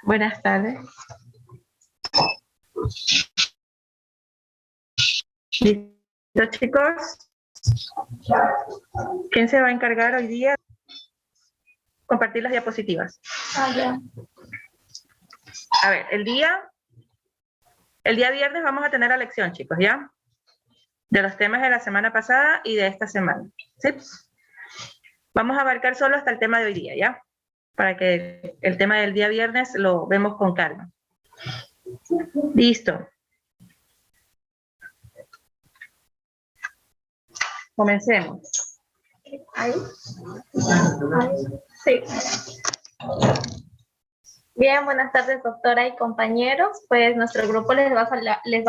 Buenas tardes. ¿Listo, chicos? ¿Quién se va a encargar hoy día? Compartir las diapositivas. Ya. A ver, el día viernes vamos a tener la lección, chicos, ¿ya? De los temas de la semana pasada y de esta semana, ¿sí? Vamos a abarcar solo hasta el tema de hoy día, ¿ya? Para que el tema del día viernes lo vemos con calma. Listo. Comencemos. ¿Ahí? Sí. Bien, buenas tardes, doctora y compañeros. Pues nuestro grupo les va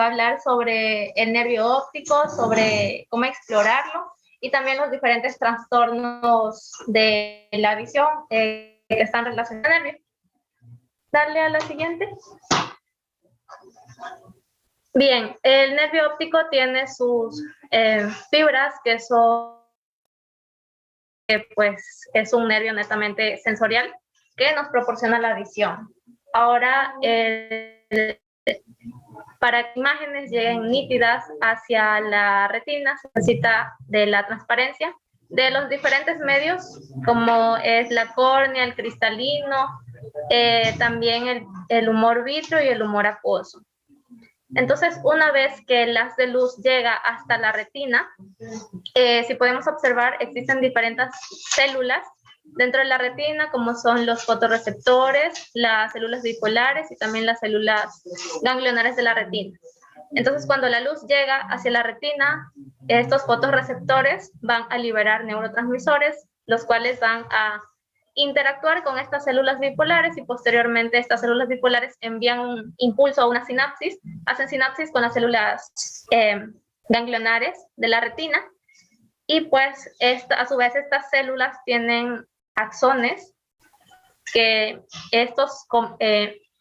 a hablar sobre el nervio óptico, sobre cómo explorarlo y también los diferentes trastornos de la visión que están relacionados al nervio. Darle a la siguiente. Bien, el nervio óptico tiene sus fibras que son, pues es un nervio netamente sensorial que nos proporciona la visión. Ahora, para que imágenes lleguen nítidas hacia la retina, se necesita de la transparencia de los diferentes medios, como es la córnea, el cristalino, también el humor vítreo y el humor acuoso. Entonces, una vez que el haz de luz llega hasta la retina, si podemos observar, existen diferentes células dentro de la retina, como son los fotorreceptores, las células bipolares y también las células ganglionares de la retina. Entonces, cuando la luz llega hacia la retina, estos fotorreceptores van a liberar neurotransmisores, los cuales van a interactuar con estas células bipolares y posteriormente estas células bipolares envían un impulso a una sinapsis, hacen sinapsis con las células ganglionares de la retina y pues a su vez estas células tienen axones que estos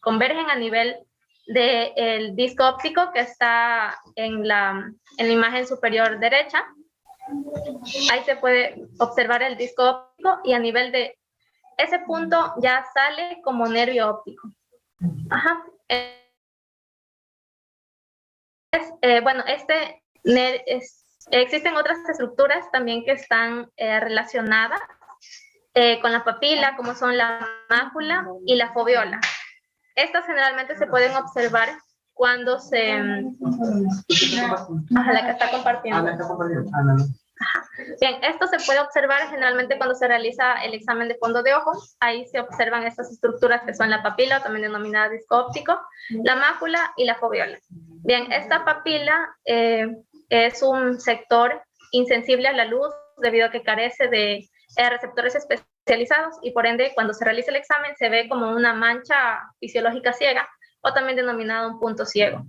convergen a nivel del disco óptico que está en la imagen superior derecha. Ahí se puede observar el disco óptico y a nivel de ese punto ya sale como nervio óptico. Ajá. Bueno, existen otras estructuras también que están relacionadas con la papila, como son la mácula y la foveola. Estas generalmente se pueden observar cuando la que está compartiendo. Bien, esto se puede observar generalmente cuando se realiza el examen de fondo de ojo. Ahí se observan estas estructuras que son la papila, también denominada disco óptico, la mácula y la foveola. Bien, esta papila es un sector insensible a la luz debido a que carece de receptores especializados y por ende cuando se realiza el examen se ve como una mancha fisiológica ciega o también denominado un punto ciego.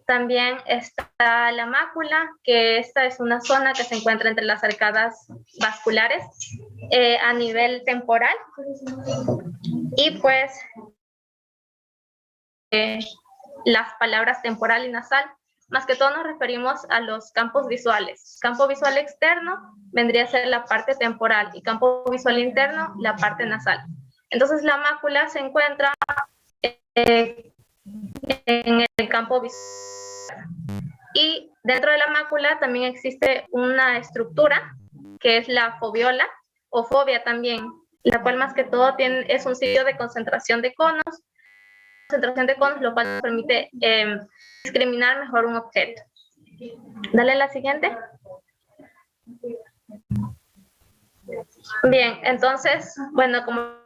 También está la mácula, que esta es una zona que se encuentra entre las arcadas vasculares a nivel temporal. Y pues las palabras temporal y nasal, más que todo nos referimos a los campos visuales. Campo visual externo vendría a ser la parte temporal y campo visual interno la parte nasal. Entonces la mácula se encuentra en el campo visual. Y dentro de la mácula también existe una estructura que es la foveola o fovea también, la cual más que todo es un sitio de concentración de conos, lo cual nos permite discriminar mejor un objeto. Dale a la siguiente. Bien, entonces, bueno, como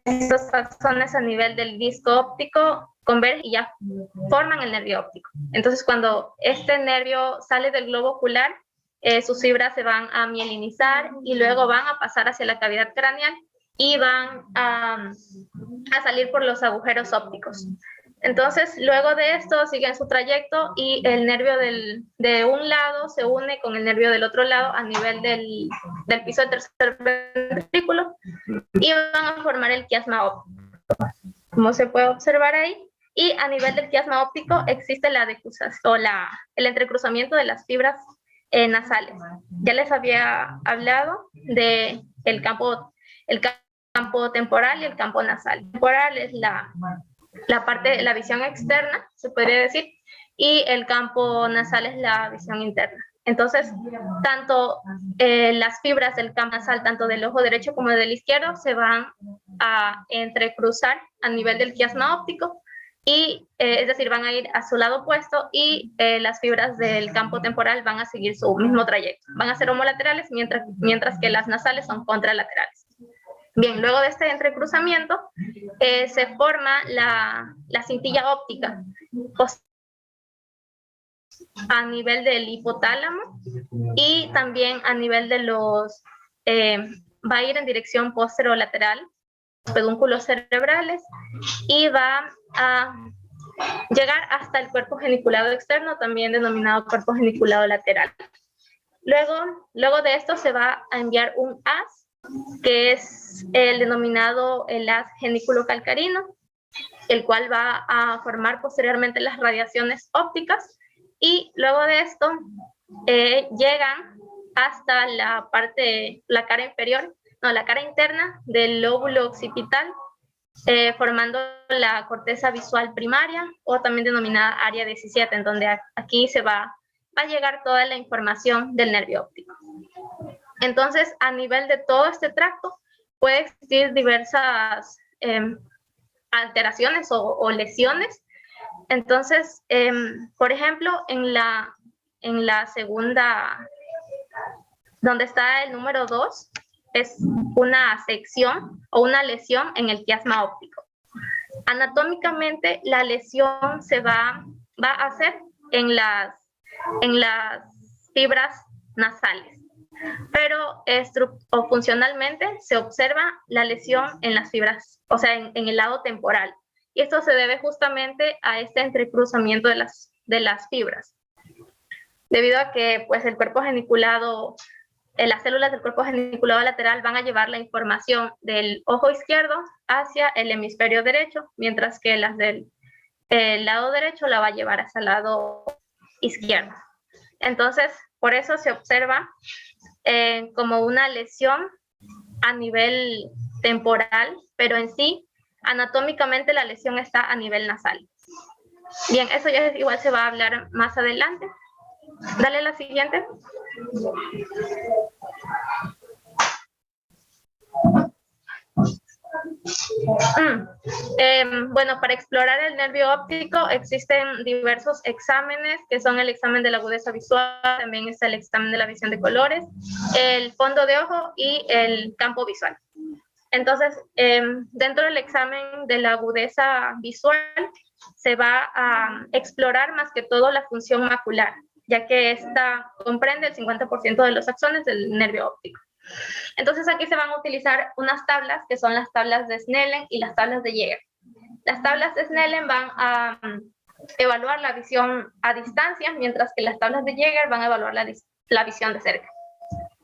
estos axones a nivel del disco óptico convergen y ya forman el nervio óptico. Entonces, cuando este nervio sale del globo ocular, sus fibras se van a mielinizar y luego van a pasar hacia la cavidad craneal y van a salir por los agujeros ópticos. Entonces, luego de esto siguen su trayecto y el nervio de un lado se une con el nervio del otro lado a nivel del piso del tercer ventrículo y van a formar el quiasma óptico, como se puede observar ahí. Y a nivel del quiasma óptico existe la decusación o el entrecruzamiento de las fibras nasales. Ya les había hablado de el campo temporal y el campo nasal. Temporal es la parte, la visión externa, se podría decir, y el campo nasal es la visión interna. Entonces, tanto las fibras del campo nasal, tanto del ojo derecho como del izquierdo, se van a entrecruzar a nivel del quiasma óptico, y es decir, van a ir a su lado opuesto, y las fibras del campo temporal van a seguir su mismo trayecto. Van a ser homolaterales, mientras que las nasales son contralaterales. Bien, luego de este entrecruzamiento se forma la cintilla óptica a nivel del hipotálamo, y también a nivel de los, va a ir en dirección posterolateral, pedúnculos cerebrales, y va a llegar hasta el cuerpo geniculado externo, también denominado cuerpo geniculado lateral. Luego de esto se va a enviar un haz, que es el denominado el haz geniculocalcarino, el cual va a formar posteriormente las radiaciones ópticas, y luego de esto llegan hasta la cara inferior, la cara interna del lóbulo occipital, formando la corteza visual primaria, o también denominada área 17, en donde aquí se va a llegar toda la información del nervio óptico. Entonces, a nivel de todo este tracto, puede existir diversas alteraciones o lesiones. Entonces, por ejemplo, en la segunda, donde está el número 2, es una sección o una lesión en el quiasma óptico. Anatómicamente, la lesión se va a hacer en las fibras nasales, pero funcionalmente se observa la lesión en las fibras, o sea, en el lado temporal. Y esto se debe justamente a este entrecruzamiento de las fibras, debido a que pues el cuerpo geniculado, las células del cuerpo geniculado lateral van a llevar la información del ojo izquierdo hacia el hemisferio derecho, mientras que las del lado derecho la va a llevar hacia el lado izquierdo. Entonces, por eso se observa como una lesión a nivel temporal, pero en sí, anatómicamente la lesión está a nivel nasal. Bien, eso ya igual se va a hablar más adelante. Dale la siguiente. Bueno, para explorar el nervio óptico existen diversos exámenes, que son el examen de la agudeza visual, también está el examen de la visión de colores, el fondo de ojo y el campo visual. Entonces, dentro del examen de la agudeza visual se va a explorar más que todo la función macular, ya que esta comprende el 50% de los axones del nervio óptico. Entonces aquí se van a utilizar unas tablas, que son las tablas de Snellen y las tablas de Jäger. Las tablas de Snellen van a evaluar la visión a distancia, mientras que las tablas de Jäger van a evaluar la visión de cerca.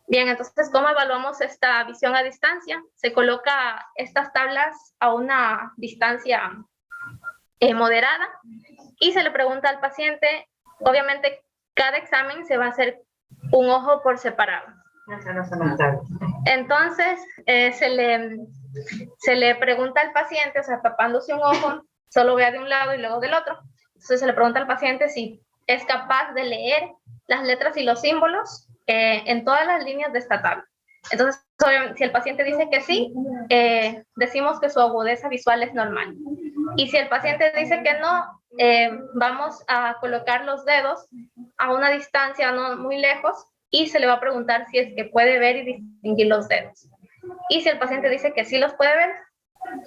Bien, entonces, ¿cómo evaluamos esta visión a distancia? Se coloca estas tablas a una distancia moderada, y se le pregunta al paciente, obviamente cada examen se va a hacer un ojo por separado. Entonces, se le pregunta al paciente, o sea, tapándose un ojo, solo vea de un lado y luego del otro. Entonces se le pregunta al paciente si es capaz de leer las letras y los símbolos en todas las líneas de esta tabla. Entonces, si el paciente dice que sí, decimos que su agudeza visual es normal. Y si el paciente dice que no, vamos a colocar los dedos a una distancia no muy lejos, y se le va a preguntar si es que puede ver y distinguir los dedos. Y si el paciente dice que sí los puede ver,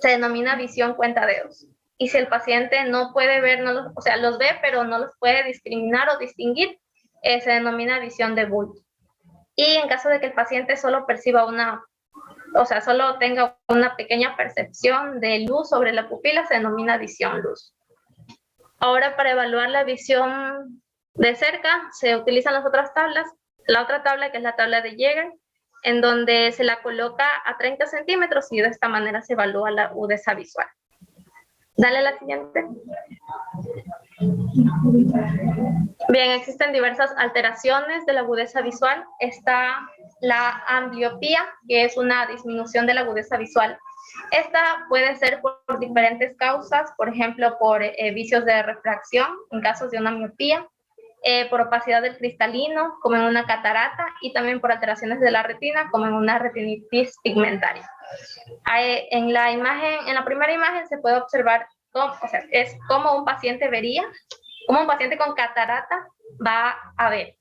se denomina visión cuentadedos. Y si el paciente no puede ver, o sea, los ve, pero no los puede discriminar o distinguir, se denomina visión de bulto. Y en caso de que el paciente solo perciba solo tenga una pequeña percepción de luz sobre la pupila, se denomina visión luz. Ahora, para evaluar la visión de cerca, se utilizan las otras tablas. La otra tabla, que es la tabla de Jäger, en donde se la coloca a 30 centímetros, y de esta manera se evalúa la agudeza visual. Dale a la siguiente. Bien, existen diversas alteraciones de la agudeza visual. Está la ambliopía, que es una disminución de la agudeza visual. Esta puede ser por diferentes causas, por ejemplo, por vicios de refracción, en casos de una miopía, por opacidad del cristalino, como en una catarata, y también por alteraciones de la retina, como en una retinitis pigmentaria. En la primera imagen se puede observar, es como un paciente vería, como un paciente con catarata va a ver.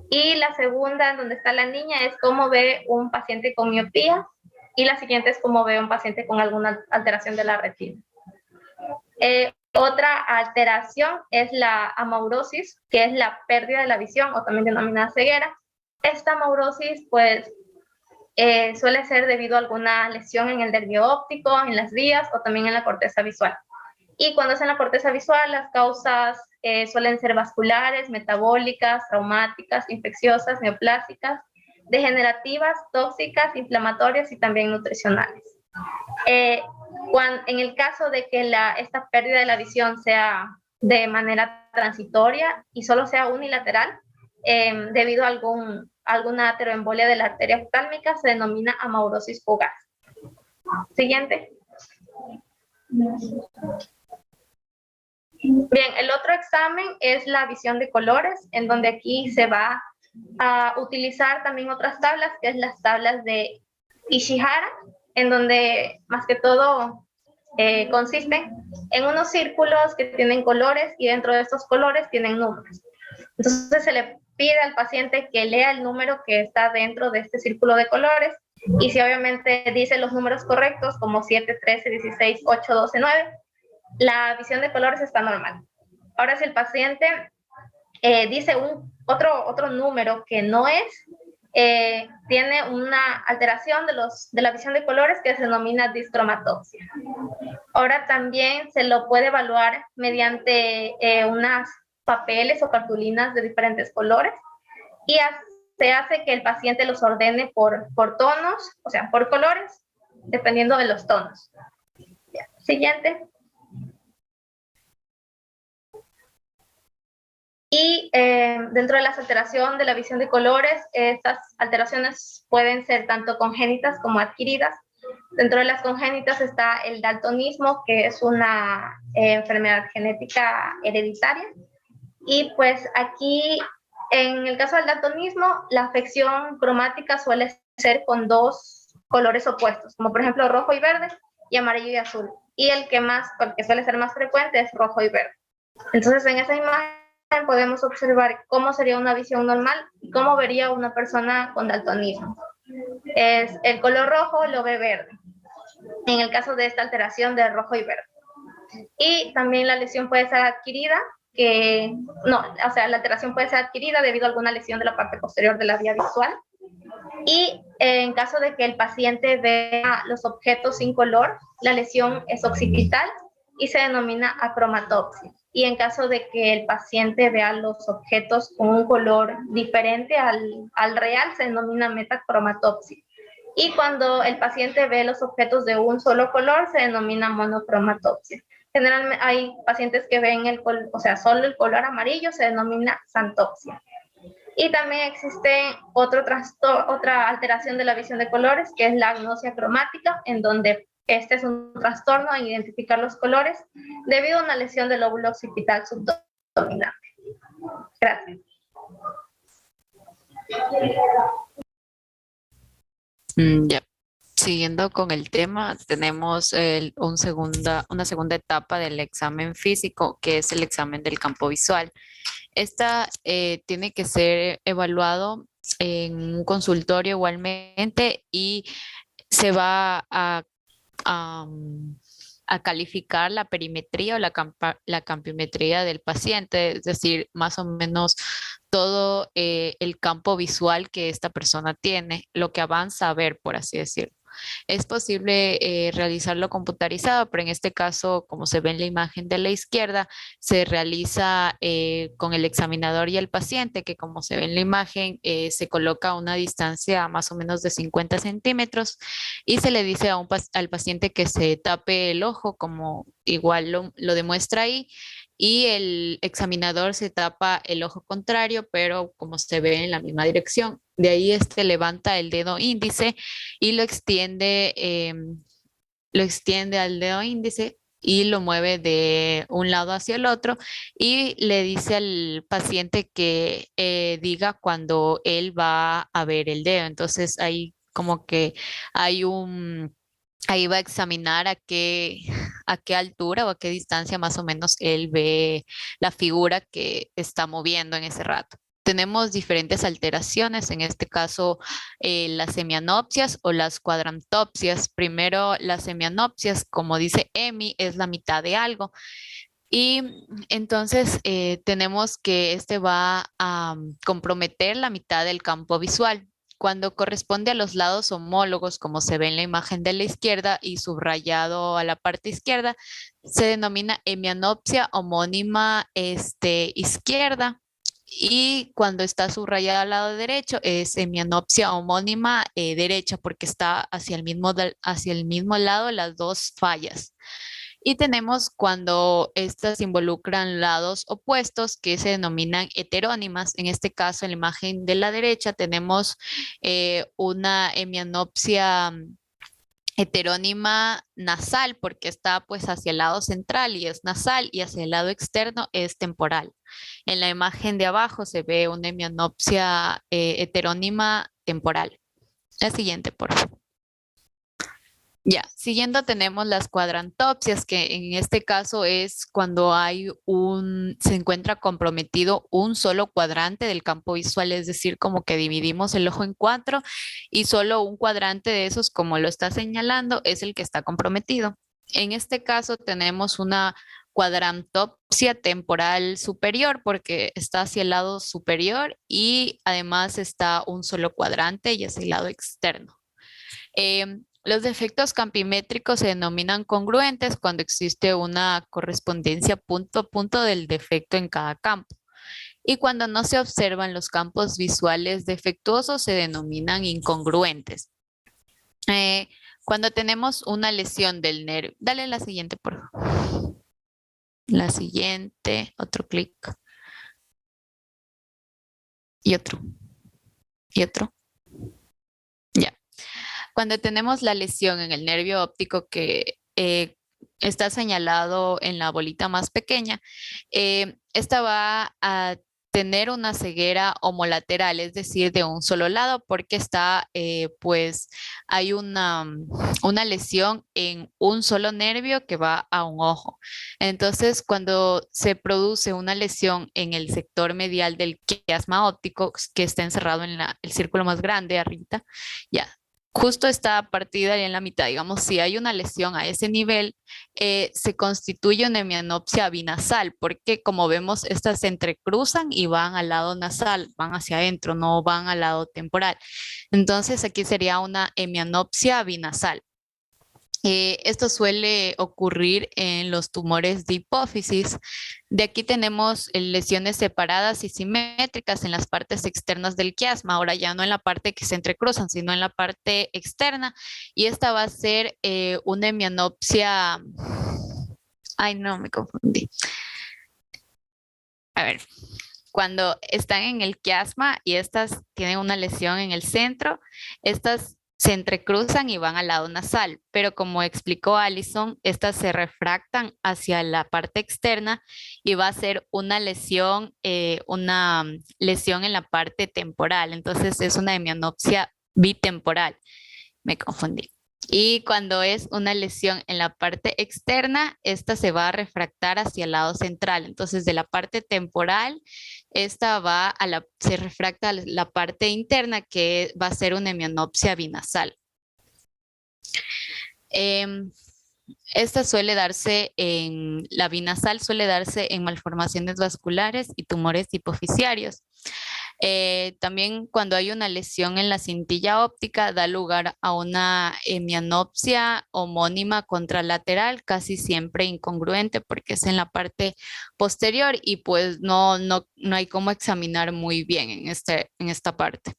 Y la segunda, en donde está la niña, es cómo ve un paciente con miopía, y la siguiente es cómo ve un paciente con alguna alteración de la retina. Otra alteración es la amaurosis, que es la pérdida de la visión, o también denominada ceguera. Esta amaurosis, pues, suele ser debido a alguna lesión en el nervio óptico, en las vías, o también en la corteza visual. Y cuando es en la corteza visual, las causas suelen ser vasculares, metabólicas, traumáticas, infecciosas, neoplásicas, degenerativas, tóxicas, inflamatorias y también nutricionales. En el caso de que esta pérdida de la visión sea de manera transitoria y solo sea unilateral, debido a alguna ateroembolia de la arteria oftálmica, se denomina amaurosis fugaz. Siguiente. Bien, el otro examen es la visión de colores, en donde aquí se va a utilizar también otras tablas, que es las tablas de Ishihara, en donde más que todo consisten en unos círculos que tienen colores, y dentro de estos colores tienen números. Entonces se le pide al paciente que lea el número que está dentro de este círculo de colores, y si obviamente dice los números correctos, como 7, 13, 16, 8, 12, 9, la visión de colores está normal. Ahora, si el paciente dice otro número que no es, tiene una alteración de la visión de colores que se denomina discromatopsia. Ahora también se lo puede evaluar mediante unas papeles o cartulinas de diferentes colores, y se hace que el paciente los ordene por tonos, o sea, por colores, dependiendo de los tonos. Siguiente. Y dentro de las alteraciones de la visión de colores, estas alteraciones pueden ser tanto congénitas como adquiridas. Dentro de las congénitas está el daltonismo, que es una enfermedad genética hereditaria. Y pues aquí, en el caso del daltonismo, la afección cromática suele ser con dos colores opuestos, como por ejemplo rojo y verde, y amarillo y azul. Y el que suele ser más frecuente es rojo y verde. Entonces, en esa imagen podemos observar cómo sería una visión normal y cómo vería una persona con daltonismo. El color rojo lo ve verde, en el caso de esta alteración de rojo y verde. Y también la lesión puede ser adquirida, la alteración puede ser adquirida debido a alguna lesión de la parte posterior de la vía visual. Y en caso de que el paciente vea los objetos sin color, la lesión es occipital y se denomina acromatopsia. Y en caso de que el paciente vea los objetos con un color diferente al real, se denomina metacromatopsia. Y cuando el paciente ve los objetos de un solo color, se denomina monocromatopsia. Generalmente hay pacientes que ven solo el color amarillo, se denomina xantopsia. Y también existe otra alteración de la visión de colores, que es la agnosia cromática, en donde este es un trastorno en identificar los colores debido a una lesión del lóbulo occipital subdominante. Gracias. Ya. Siguiendo con el tema, tenemos una segunda etapa del examen físico, que es el examen del campo visual. Esta tiene que ser evaluado en un consultorio igualmente, y se va a calificar la perimetría o la campiometría del paciente, es decir, más o menos todo el campo visual que esta persona tiene, lo que avanza a ver, por así decirlo. Es posible realizarlo computarizado, pero en este caso, como se ve en la imagen de la izquierda, se realiza con el examinador y el paciente, que como se ve en la imagen, se coloca a una distancia más o menos de 50 centímetros, y se le dice al paciente que se tape el ojo, como igual lo demuestra ahí, y el examinador se tapa el ojo contrario, pero como se ve en la misma dirección. De ahí levanta el dedo índice y lo extiende al dedo índice y lo mueve de un lado hacia el otro y le dice al paciente que diga cuando él va a ver el dedo. Entonces ahí como que hay ahí va a examinar a qué altura o a qué distancia más o menos él ve la figura que está moviendo en ese rato. Tenemos diferentes alteraciones, en este caso las semianopsias o las cuadrantopsias. Primero, las semianopsias, como dice Emi, es la mitad de algo. Y entonces tenemos que va a comprometer la mitad del campo visual. Cuando corresponde a los lados homólogos, como se ve en la imagen de la izquierda y subrayado a la parte izquierda, se denomina hemianopsia homónima izquierda. Y cuando está subrayada al lado derecho es hemianopsia homónima derecha porque está hacia hacia el mismo lado las dos fallas. Y tenemos cuando estas involucran lados opuestos que se denominan heterónimas. En este caso, en la imagen de la derecha tenemos una hemianopsia heterónima nasal porque está pues hacia el lado central y es nasal y hacia el lado externo es temporal. En la imagen de abajo se ve una hemianopsia heterónima temporal. La siguiente, por favor. Ya, siguiendo tenemos las cuadrantopsias, que en este caso es cuando se encuentra comprometido un solo cuadrante del campo visual, es decir, como que dividimos el ojo en cuatro y solo un cuadrante de esos, como lo está señalando, es el que está comprometido. En este caso tenemos una cuadrantopsia temporal superior porque está hacia el lado superior y además está un solo cuadrante y es el lado externo. Los defectos campimétricos se denominan congruentes cuando existe una correspondencia punto a punto del defecto en cada campo. Y cuando no se observan los campos visuales defectuosos se denominan incongruentes. Cuando tenemos una lesión del nervio, dale la siguiente, por favor. La siguiente, otro clic. Y otro. Y otro. Ya. Cuando tenemos la lesión en el nervio óptico que está señalado en la bolita más pequeña, esta va a tener una ceguera homolateral, es decir, de un solo lado, porque pues hay una lesión en un solo nervio que va a un ojo. Entonces, cuando se produce una lesión en el sector medial del quiasma óptico, que está encerrado en el círculo más grande arriba, ya. Justo está partida y en la mitad, digamos, si hay una lesión a ese nivel, se constituye una hemianopsia binasal, porque como vemos, estas se entrecruzan y van al lado nasal, van hacia adentro, no van al lado temporal. Entonces, aquí sería una hemianopsia binasal. Esto suele ocurrir en los tumores de hipófisis. De aquí tenemos lesiones separadas y simétricas en las partes externas del quiasma, ahora ya no en la parte que se entrecruzan, sino en la parte externa. Y esta va a ser una hemianopsia... Ay, no, me confundí. A ver, cuando están en el quiasma y estas tienen una lesión en el centro, estas se entrecruzan y van al lado nasal, pero como explicó Alison, estas se refractan hacia la parte externa y va a ser una lesión en la parte temporal. Entonces es una hemianopsia bitemporal. Me confundí. Y cuando es una lesión en la parte externa, esta se va a refractar hacia el lado central. Entonces, de la parte temporal, se refracta a la parte interna, que va a ser una hemianopsia binasal. La binasal suele darse en malformaciones vasculares y tumores hipofisiarios. También cuando hay una lesión en la cintilla óptica da lugar a una hemianopsia homónima contralateral, casi siempre incongruente porque es en la parte posterior y pues no hay cómo examinar muy bien en esta parte.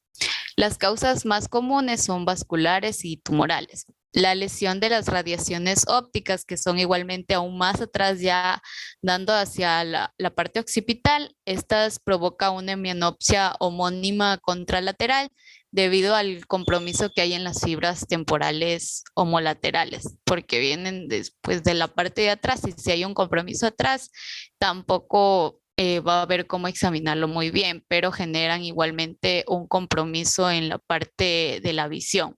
Las causas más comunes son vasculares y tumorales. La lesión de las radiaciones ópticas, que son igualmente aún más atrás, ya dando hacia la parte occipital, estas provoca una hemianopsia homónima contralateral debido al compromiso que hay en las fibras temporales homolaterales, porque vienen después de la parte de atrás, y si hay un compromiso atrás, tampoco va a haber cómo examinarlo muy bien, pero generan igualmente un compromiso en la parte de la visión.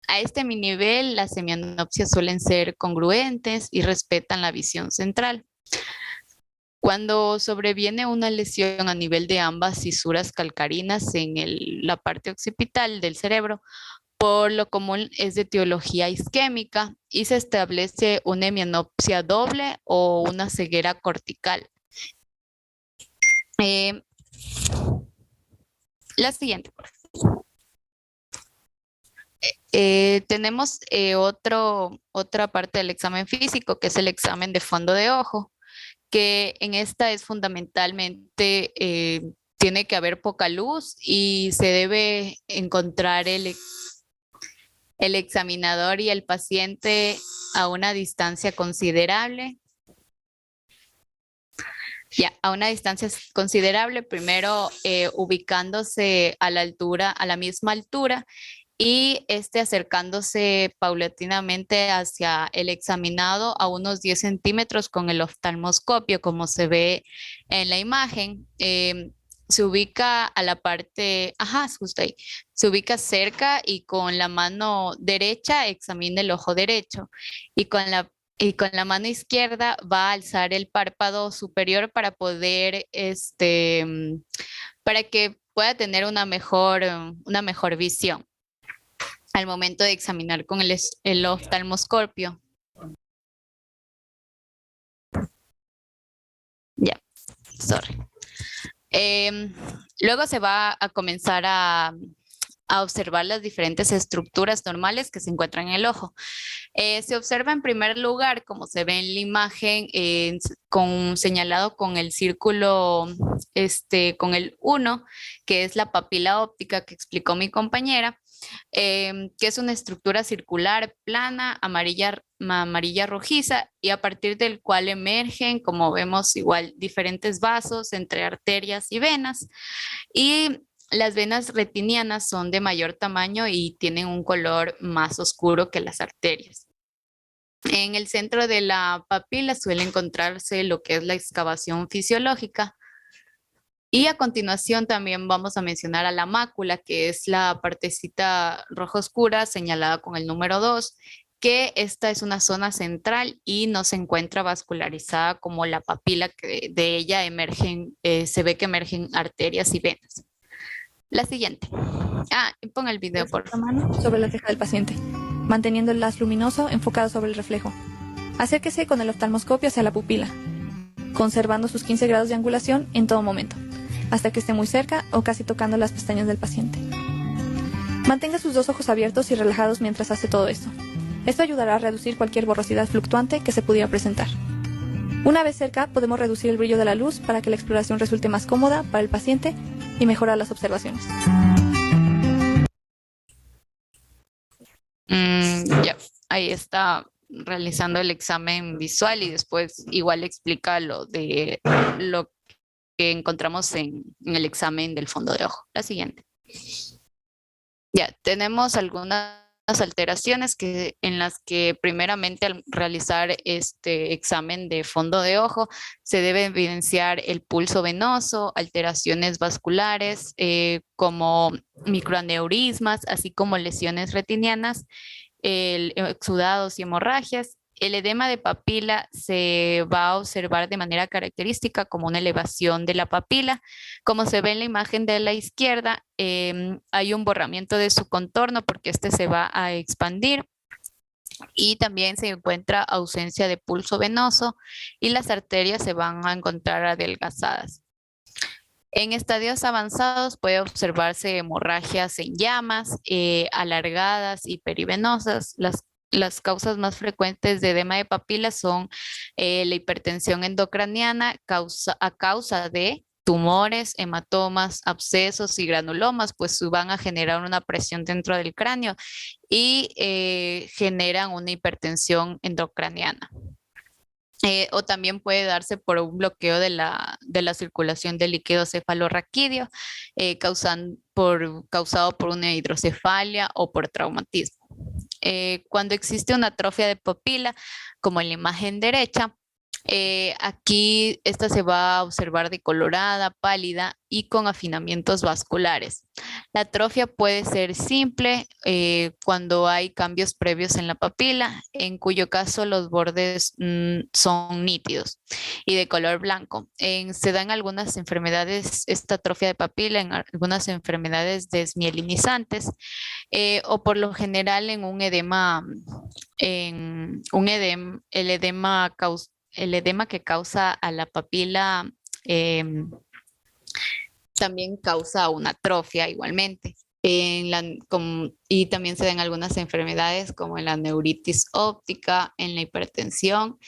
A este nivel, las hemianopsias suelen ser congruentes y respetan la visión central. Cuando sobreviene una lesión a nivel de ambas fisuras calcarinas en la parte occipital del cerebro, por lo común es de etiología isquémica y se establece una hemianopsia doble o una ceguera cortical. La siguiente, por favor. Tenemos otra parte del examen físico, que es el examen de fondo de ojo, que en esta es fundamentalmente, tiene que haber poca luz y se debe encontrar el examinador y el paciente a una distancia considerable. Ya, a una distancia considerable, primero ubicándose a la misma altura, y acercándose paulatinamente hacia el examinado a unos 10 centímetros con el oftalmoscopio, como se ve en la imagen. Se ubica a la parte, justo ahí, se ubica cerca y con la mano derecha examina el ojo derecho, y con la mano izquierda va a alzar el párpado superior para poder, para que pueda tener una mejor visión al momento de examinar con el oftalmoscopio. Ya, sorry. Luego se va a comenzar a observar las diferentes estructuras normales que se encuentran en el ojo. Se observa en primer lugar, como se ve en la imagen, señalado con el círculo, con el 1, que es la papila óptica que explicó mi compañera, que es una estructura circular, plana, amarilla rojiza, y a partir del cual emergen, como vemos igual, diferentes vasos entre arterias y venas. Y las venas retinianas son de mayor tamaño y tienen un color más oscuro que las arterias. En el centro de la papila suele encontrarse lo que es la excavación fisiológica. Y a continuación también vamos a mencionar a la mácula, que es la partecita roja oscura señalada con el número 2, que esta es una zona central y no se encuentra vascularizada como la papila, que de ella se ve que emergen arterias y venas. La siguiente. Pon el video, por favor. La mano sobre la ceja del paciente, manteniendo el haz luminoso enfocado sobre el reflejo. Acérquese con el oftalmoscopio hacia la pupila, conservando sus 15 grados de angulación en todo momento, hasta que esté muy cerca o casi tocando las pestañas del paciente. Mantenga sus dos ojos abiertos y relajados mientras hace todo esto. Esto ayudará a reducir cualquier borrosidad fluctuante que se pudiera presentar. Una vez cerca, podemos reducir el brillo de la luz para que la exploración resulte más cómoda para el paciente y mejorar las observaciones. Ya, ahí está realizando el examen visual, y después igual explica lo que encontramos en el examen del fondo de ojo. La siguiente. Ya, tenemos algunas alteraciones en las que primeramente, al realizar este examen de fondo de ojo, se debe evidenciar el pulso venoso, alteraciones vasculares como microaneurismas, así como lesiones retinianas, exudados y hemorragias. El edema de papila se va a observar de manera característica como una elevación de la papila. Como se ve en la imagen de la izquierda, hay un borramiento de su contorno porque este se va a expandir. Y también se encuentra ausencia de pulso venoso y las arterias se van a encontrar adelgazadas. En estadios avanzados puede observarse hemorragias en llamas, alargadas y perivenosas. Las causas más frecuentes de edema de papila son la hipertensión endocraniana a causa de tumores, hematomas, abscesos y granulomas, pues van a generar una presión dentro del cráneo y generan una hipertensión endocraniana. O también puede darse por un bloqueo de la circulación del líquido cefalorraquídeo causado por una hidrocefalia o por traumatismo. Cuando existe una atrofia de papila, como en la imagen derecha, aquí esta se va a observar decolorada, pálida y con afinamientos vasculares. La atrofia puede ser simple cuando hay cambios previos en la papila, en cuyo caso los bordes son nítidos y de color blanco. Se da en algunas enfermedades esta atrofia de papila, en algunas enfermedades desmielinizantes o por lo general en un edema, el edema que causa a la papila también causa una atrofia igualmente. Y también se dan algunas enfermedades como en la neuritis óptica, en la hipertensión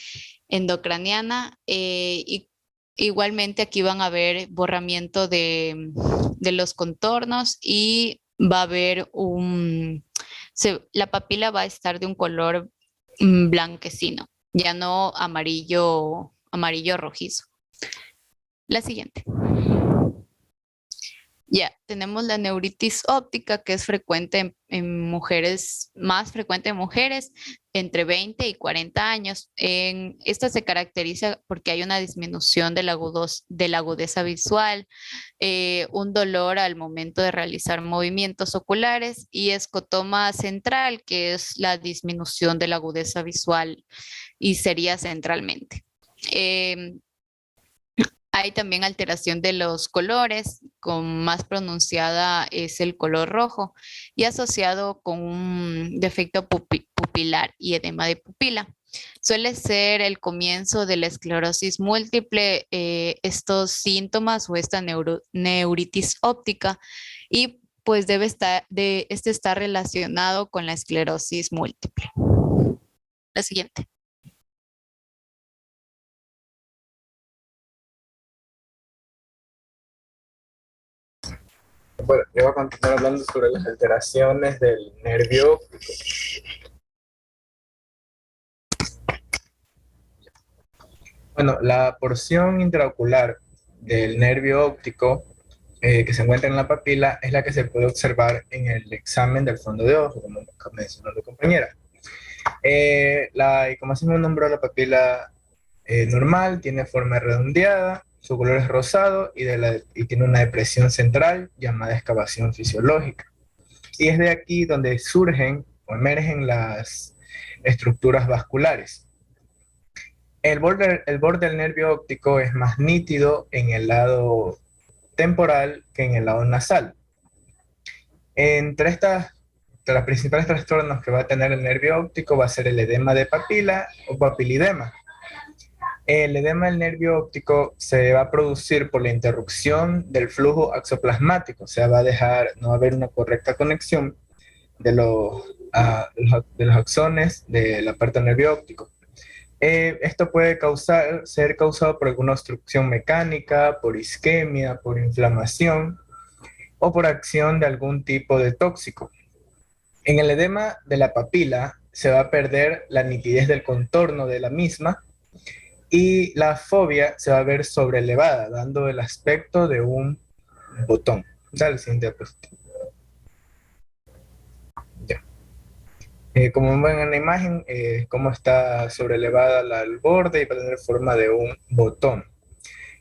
endocraniana. Y igualmente aquí van a haber borramiento de los contornos y va a haber la papila va a estar de un color blanquecino, ya no amarillo rojizo. La siguiente. Ya, tenemos la neuritis óptica, que es frecuente en mujeres, más frecuente en mujeres entre 20 y 40 años. Esta se caracteriza porque hay una disminución de la agudeza visual, un dolor al momento de realizar movimientos oculares y escotoma central, que es la disminución de la agudeza visual y sería centralmente. Hay también alteración de los colores, con más pronunciada es el color rojo y asociado con un defecto pupilar y edema de pupila. Suele ser el comienzo de la esclerosis múltiple, estos síntomas o esta neuritis óptica, y pues este está relacionado con la esclerosis múltiple. La siguiente. Bueno, yo voy a continuar hablando sobre las alteraciones del nervio óptico. Bueno, la porción intraocular del nervio óptico que se encuentra en la papila es la que se puede observar en el examen del fondo de ojo, como mencionó la compañera. Y como así me nombró, la papila normal tiene forma redondeada, su color es rosado y tiene una depresión central llamada excavación fisiológica. Y es de aquí donde surgen o emergen las estructuras vasculares. El borde del nervio óptico es más nítido en el lado temporal que en el lado nasal. Entre los principales trastornos que va a tener el nervio óptico va a ser el edema de papila o papilidema. El edema del nervio óptico se va a producir por la interrupción del flujo axoplasmático, o sea, no va a haber una correcta conexión de los axones de la parte del nervio óptico. Esto puede ser causado por alguna obstrucción mecánica, por isquemia, por inflamación o por acción de algún tipo de tóxico. En el edema de la papila se va a perder la nitidez del contorno de la misma y la fobia se va a ver sobrelevada, dando el aspecto de un botón. Dale, siguiente diapositiva. Ya. Como ven en la imagen, cómo está sobrelevada el borde y va a tener forma de un botón.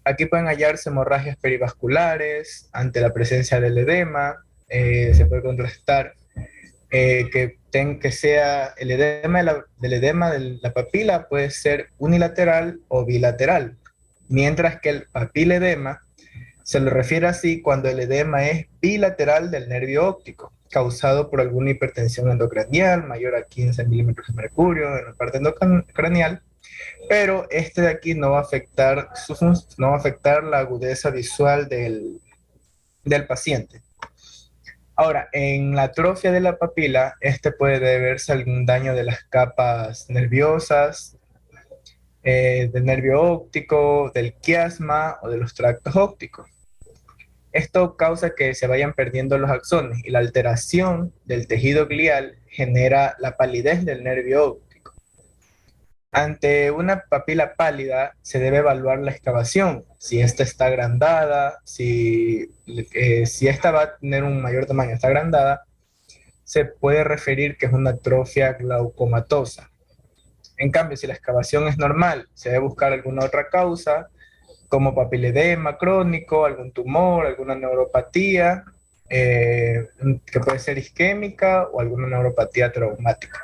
Aquí pueden hallarse hemorragias perivasculares ante la presencia del edema. Se puede contrastar que sea el edema de la papila puede ser unilateral o bilateral, mientras que el papiledema se le refiere así cuando el edema es bilateral del nervio óptico, causado por alguna hipertensión endocranial mayor a 15 milímetros de mercurio en la parte endocranial, pero este de aquí no va a afectar la agudeza visual del paciente. Ahora, en la atrofia de la papila, puede deberse a algún daño de las capas nerviosas, del nervio óptico, del quiasma o de los tractos ópticos. Esto causa que se vayan perdiendo los axones y la alteración del tejido glial genera la palidez del nervio óptico. Ante una papila pálida se debe evaluar la excavación, si esta está agrandada, si esta va a tener un mayor tamaño, está agrandada, se puede referir que es una atrofia glaucomatosa. En cambio, si la excavación es normal, se debe buscar alguna otra causa, como papiledema crónico, algún tumor, alguna neuropatía, que puede ser isquémica o alguna neuropatía traumática.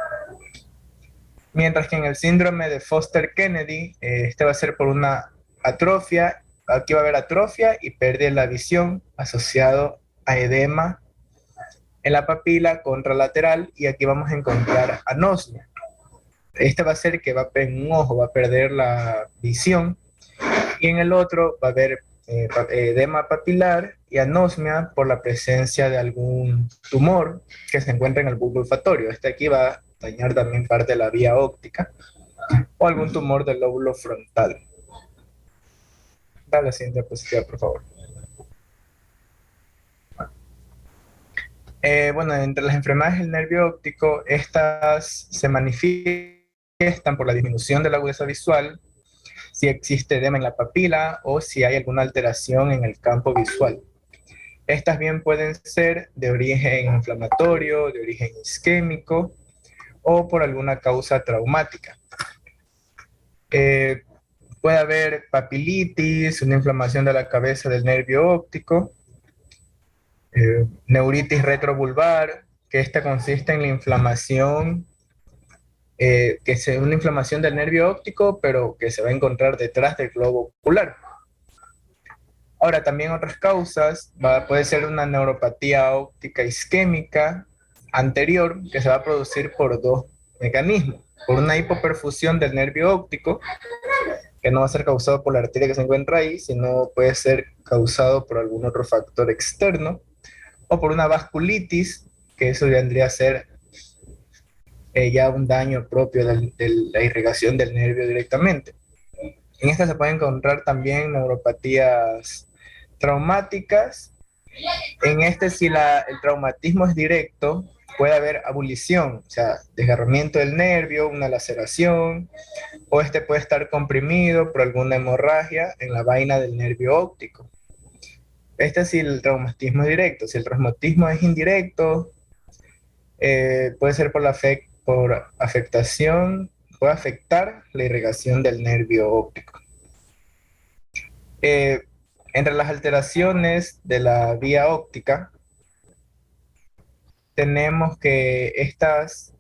Mientras que en el síndrome de Foster-Kennedy, este va a ser por una atrofia, aquí va a haber atrofia y pérdida de la visión asociado a edema en la papila contralateral, y aquí vamos a encontrar anosmia. Este va a ser que en un ojo va a perder la visión y en el otro va a haber edema papilar y anosmia por la presencia de algún tumor que se encuentra en el bulbo olfatorio. Este aquí va a dañar también parte de la vía óptica o algún tumor del lóbulo frontal. Dale la siguiente diapositiva, por favor. Bueno, entre las enfermedades del nervio óptico, estas se manifiestan por la disminución de la agudeza visual, si existe edema en la papila o si hay alguna alteración en el campo visual. Estas bien pueden ser de origen inflamatorio, de origen isquémico o por alguna causa traumática. Puede haber papilitis, una inflamación de la cabeza del nervio óptico, neuritis retrovulvar, que esta consiste en la inflamación, que es una inflamación del nervio óptico, pero que se va a encontrar detrás del globo ocular. Ahora, también otras causas, puede ser una neuropatía óptica isquémica anterior, que se va a producir por dos mecanismos. Por una hipoperfusión del nervio óptico, que no va a ser causado por la arteria que se encuentra ahí, sino puede ser causado por algún otro factor externo, o por una vasculitis, que eso vendría a ser ya un daño propio de la irrigación del nervio directamente. En esta se pueden encontrar también neuropatías traumáticas. En este, si el traumatismo es directo, puede haber abulición, o sea, desgarramiento del nervio, una laceración, o este puede estar comprimido por alguna hemorragia en la vaina del nervio óptico. Este es si el traumatismo es directo. Si el traumatismo es indirecto, puede ser por afectación, puede afectar la irrigación del nervio óptico. Entre las alteraciones de la vía óptica, tenemos que estas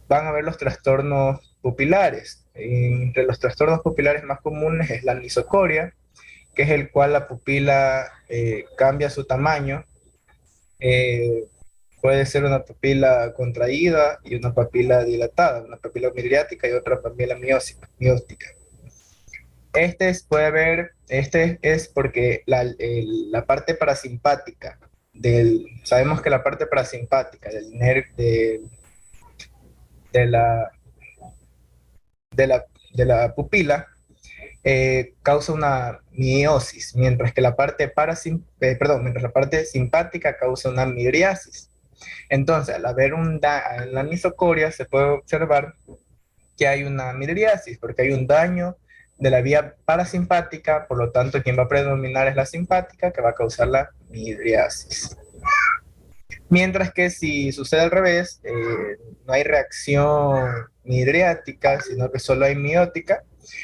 van a haber los trastornos pupilares. Entre los trastornos pupilares más comunes es la anisocoria, que es el cual la pupila cambia su tamaño. Puede ser una pupila contraída y una pupila dilatada, una pupila midriática y otra pupila mióptica. Este es porque la parte parasimpática sabemos que la parte parasimpática del nervio de la pupila causa una miosis, mientras que la parte simpática causa una midriasis. Entonces, al haber en la anisocoria se puede observar que hay una midriasis, porque hay un daño de la vía parasimpática, por lo tanto, quien va a predominar es la simpática, que va a causar la midriasis. Mientras que si sucede al revés, no hay reacción midriática, sino que solo hay miótica,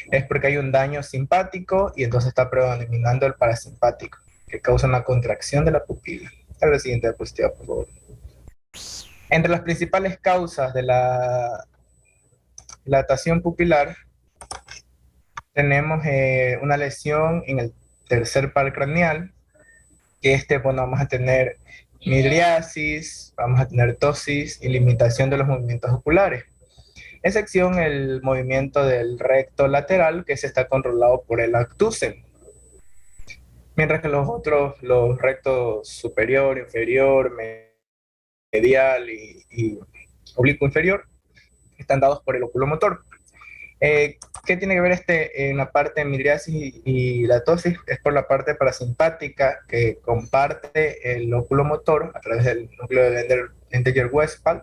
es porque hay un daño simpático y entonces está predominando el parasimpático, que causa una contracción de la pupila. A la siguiente diapositiva, por favor. Entre las principales causas de la dilatación pupilar, tenemos una lesión en el tercer par craneal, que vamos a tener midriasis, vamos a tener ptosis y limitación de los movimientos oculares. Excepción el movimiento del recto lateral, que se está controlado por el actusen. Mientras que los rectos superior, inferior, medial y oblicuo inferior, están dados por el oculomotor. ¿Qué tiene que ver en la parte de midriasis y la tosis? Es por la parte parasimpática que comparte el lóculo motor a través del núcleo de Ledger-Westphal,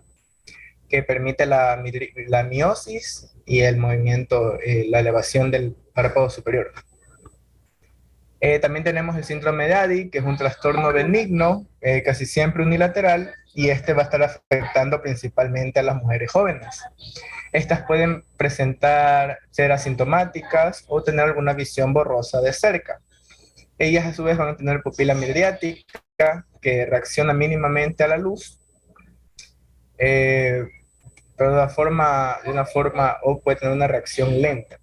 que permite la miosis y el movimiento, la elevación del párpado superior. También tenemos el síndrome de Addy, que es un trastorno benigno, casi siempre unilateral, y este va a estar afectando principalmente a las mujeres jóvenes. Estas pueden ser asintomáticas o tener alguna visión borrosa de cerca. Ellas a su vez van a tener pupila midriática que reacciona mínimamente a la luz, pero de una forma o puede tener una reacción lenta.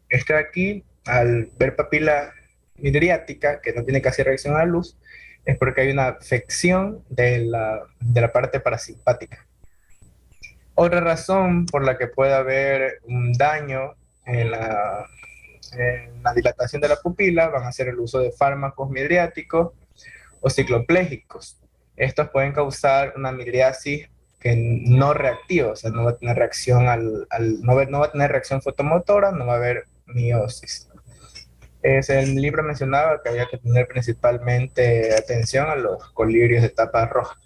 Este de aquí, al ver papila midriática que no tiene casi reacción a la luz, es porque hay una afección de la parte parasimpática. Otra razón por la que puede haber un daño en la dilatación de la pupila van a ser el uso de fármacos midriáticos o cicloplégicos. Estos pueden causar una midriasis que no reactiva, o sea, no va a tener reacción no va a tener reacción fotomotora, no va a haber miosis. El libro mencionaba que había que tener principalmente atención a los colirios de tapa roja.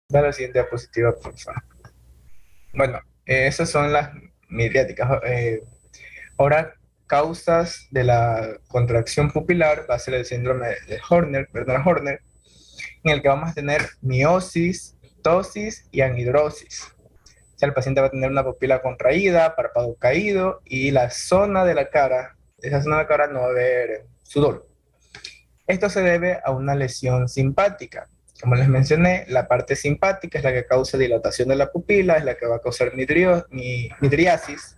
Da la siguiente diapositiva, por favor. Bueno, esas son las midriáticas. Ahora, causas de la contracción pupilar va a ser el síndrome de Horner, Bernard-Horner, en el que vamos a tener miosis, tosis y anhidrosis. O sea, el paciente va a tener una pupila contraída, párpado caído y la zona de la cara, esa zona de la cara no va a haber sudor. Esto se debe a una lesión simpática. Como les mencioné, la parte simpática es la que causa dilatación de la pupila, es la que va a causar midriasis.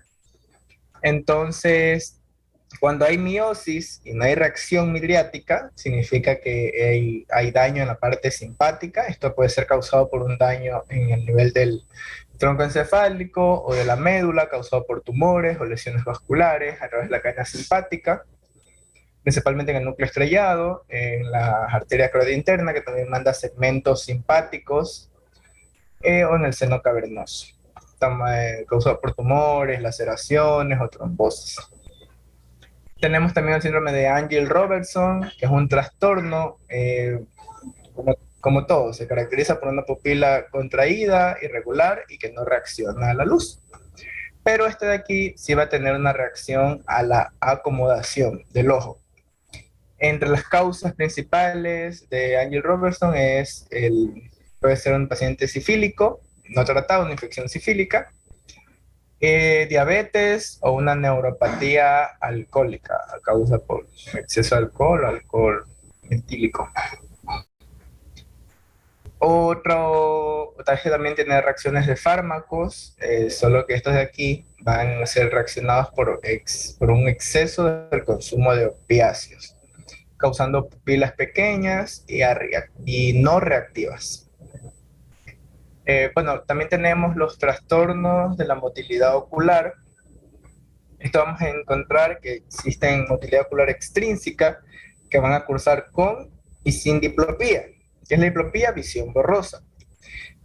Entonces, cuando hay miosis y no hay reacción midriática, significa que hay daño en la parte simpática. Esto puede ser causado por un daño en el nivel del tronco encefálico o de la médula, causado por tumores o lesiones vasculares a través de la cadena simpática, principalmente en el núcleo estrellado, en la arteria coroidea interna, que también manda segmentos simpáticos, o en el seno cavernoso, causado por tumores, laceraciones o trombosis. Tenemos también el síndrome de Angel-Robertson, que es un trastorno, como todo, se caracteriza por una pupila contraída, irregular y que no reacciona a la luz. Pero este de aquí sí va a tener una reacción a la acomodación del ojo. Entre las causas principales de Angel-Robertson puede ser un paciente sifílico, no tratado, una infección sifílica, diabetes o una neuropatía alcohólica a causa por exceso de alcohol o alcohol metílico. Otra vez también tiene reacciones de fármacos, solo que estos de aquí van a ser reaccionados por un exceso del consumo de opiáceos, causando pupilas pequeñas y no reactivas. Bueno, también tenemos los trastornos de la motilidad ocular. Esto vamos a encontrar que existen motilidad ocular extrínseca que van a cursar con y sin diplopía. ¿Qué es la diplopía? Visión borrosa.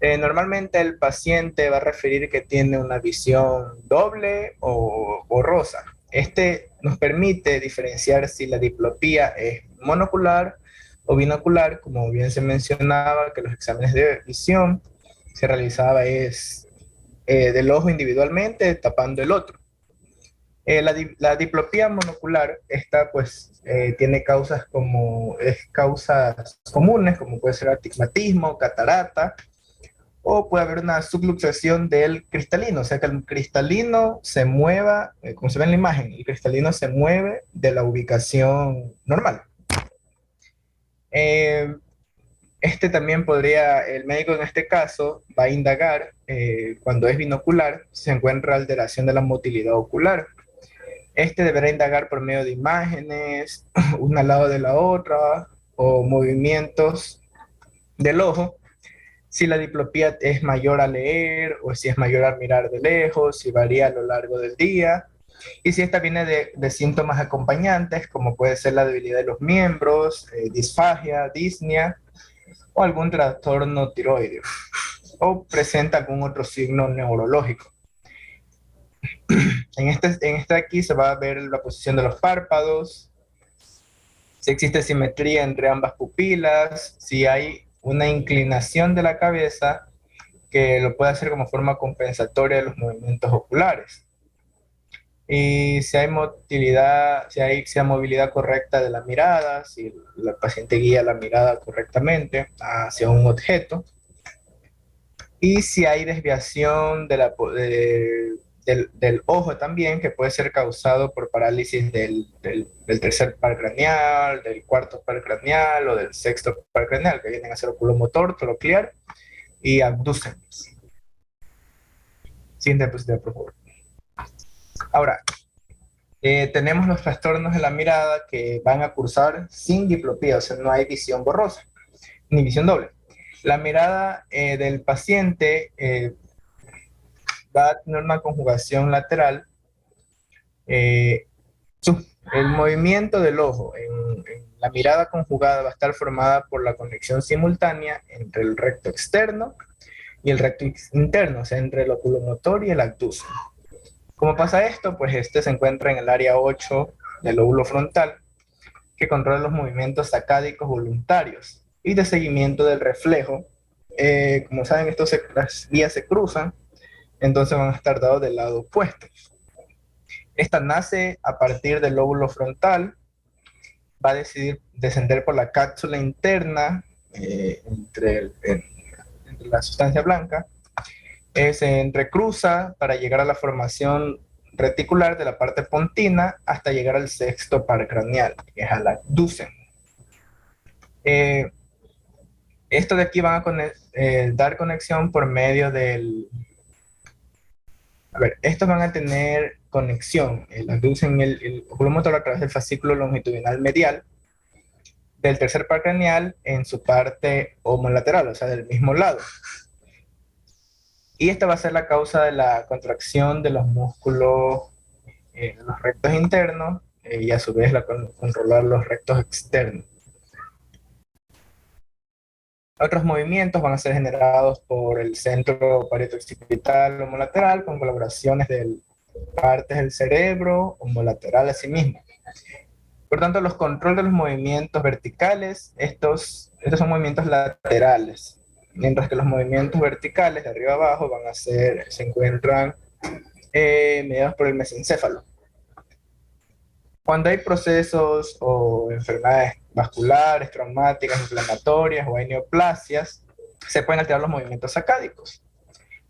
Normalmente el paciente va a referir que tiene una visión doble o borrosa. Este nos permite diferenciar si la diplopía es monocular o binocular, como bien se mencionaba que los exámenes de visión se realizaba del ojo individualmente tapando el otro. La diplopía monocular, esta tiene causas comunes, como puede ser astigmatismo, catarata, o puede haber una subluxación del cristalino, o sea que el cristalino se mueva, como se ve en la imagen, el cristalino se mueve de la ubicación normal. El médico en este caso va a indagar cuando es binocular, si se encuentra alteración de la motilidad ocular. Este deberá indagar por medio de imágenes, una al lado de la otra, o movimientos del ojo, si la diplopía es mayor a leer, o si es mayor a mirar de lejos, si varía a lo largo del día, y si esta viene de síntomas acompañantes, como puede ser la debilidad de los miembros, disfagia, disnea, o algún trastorno tiroideo, o presenta algún otro signo neurológico. en este aquí se va a ver la posición de los párpados, si existe simetría entre ambas pupilas, si hay una inclinación de la cabeza que lo puede hacer como forma compensatoria de los movimientos oculares. Y si hay motilidad, si hay movilidad correcta de la mirada, si el paciente guía la mirada correctamente hacia un objeto, y si hay desviación del ojo también, que puede ser causado por parálisis del tercer par craneal, del cuarto par craneal o del sexto par craneal, que vienen a ser oculomotor, troclear y abducens. Siguiente diapositiva, por favor. Ahora, tenemos los trastornos de la mirada que van a cursar sin diplopía, o sea, no hay visión borrosa, ni visión doble. La mirada del paciente va a tener una conjugación lateral. El movimiento del ojo en la mirada conjugada va a estar formada por la conexión simultánea entre el recto externo y el recto interno, o sea, entre el oculomotor y el abducen. ¿Cómo pasa esto? Pues este se encuentra en el área 8 del lóbulo frontal, que controla los movimientos sacádicos voluntarios y de seguimiento del reflejo. Como saben, las vías se cruzan, entonces van a estar dados del lado opuesto. Esta nace a partir del lóbulo frontal, va a decidir descender por la cápsula interna entre la sustancia blanca, se entrecruza para llegar a la formación reticular de la parte pontina hasta llegar al sexto par craneal, que es al abducen. Esto de aquí van a dar conexión por medio del... A ver, estos van a tener conexión, el abducen el oculomotor a través del fascículo longitudinal medial del tercer par craneal en su parte homolateral, o sea, del mismo lado. Y esta va a ser la causa de la contracción de los músculos de los rectos internos y a su vez controlar los rectos externos. Otros movimientos van a ser generados por el centro parieto-occipital homolateral con colaboraciones de partes del cerebro homolateral a sí mismo. Por tanto, los controles de los movimientos verticales, estos son movimientos laterales, mientras que los movimientos verticales de arriba a abajo se encuentran mediados por el mesencéfalo. Cuando hay procesos o enfermedades vasculares, traumáticas, inflamatorias o hay neoplasias, se pueden alterar los movimientos sacádicos.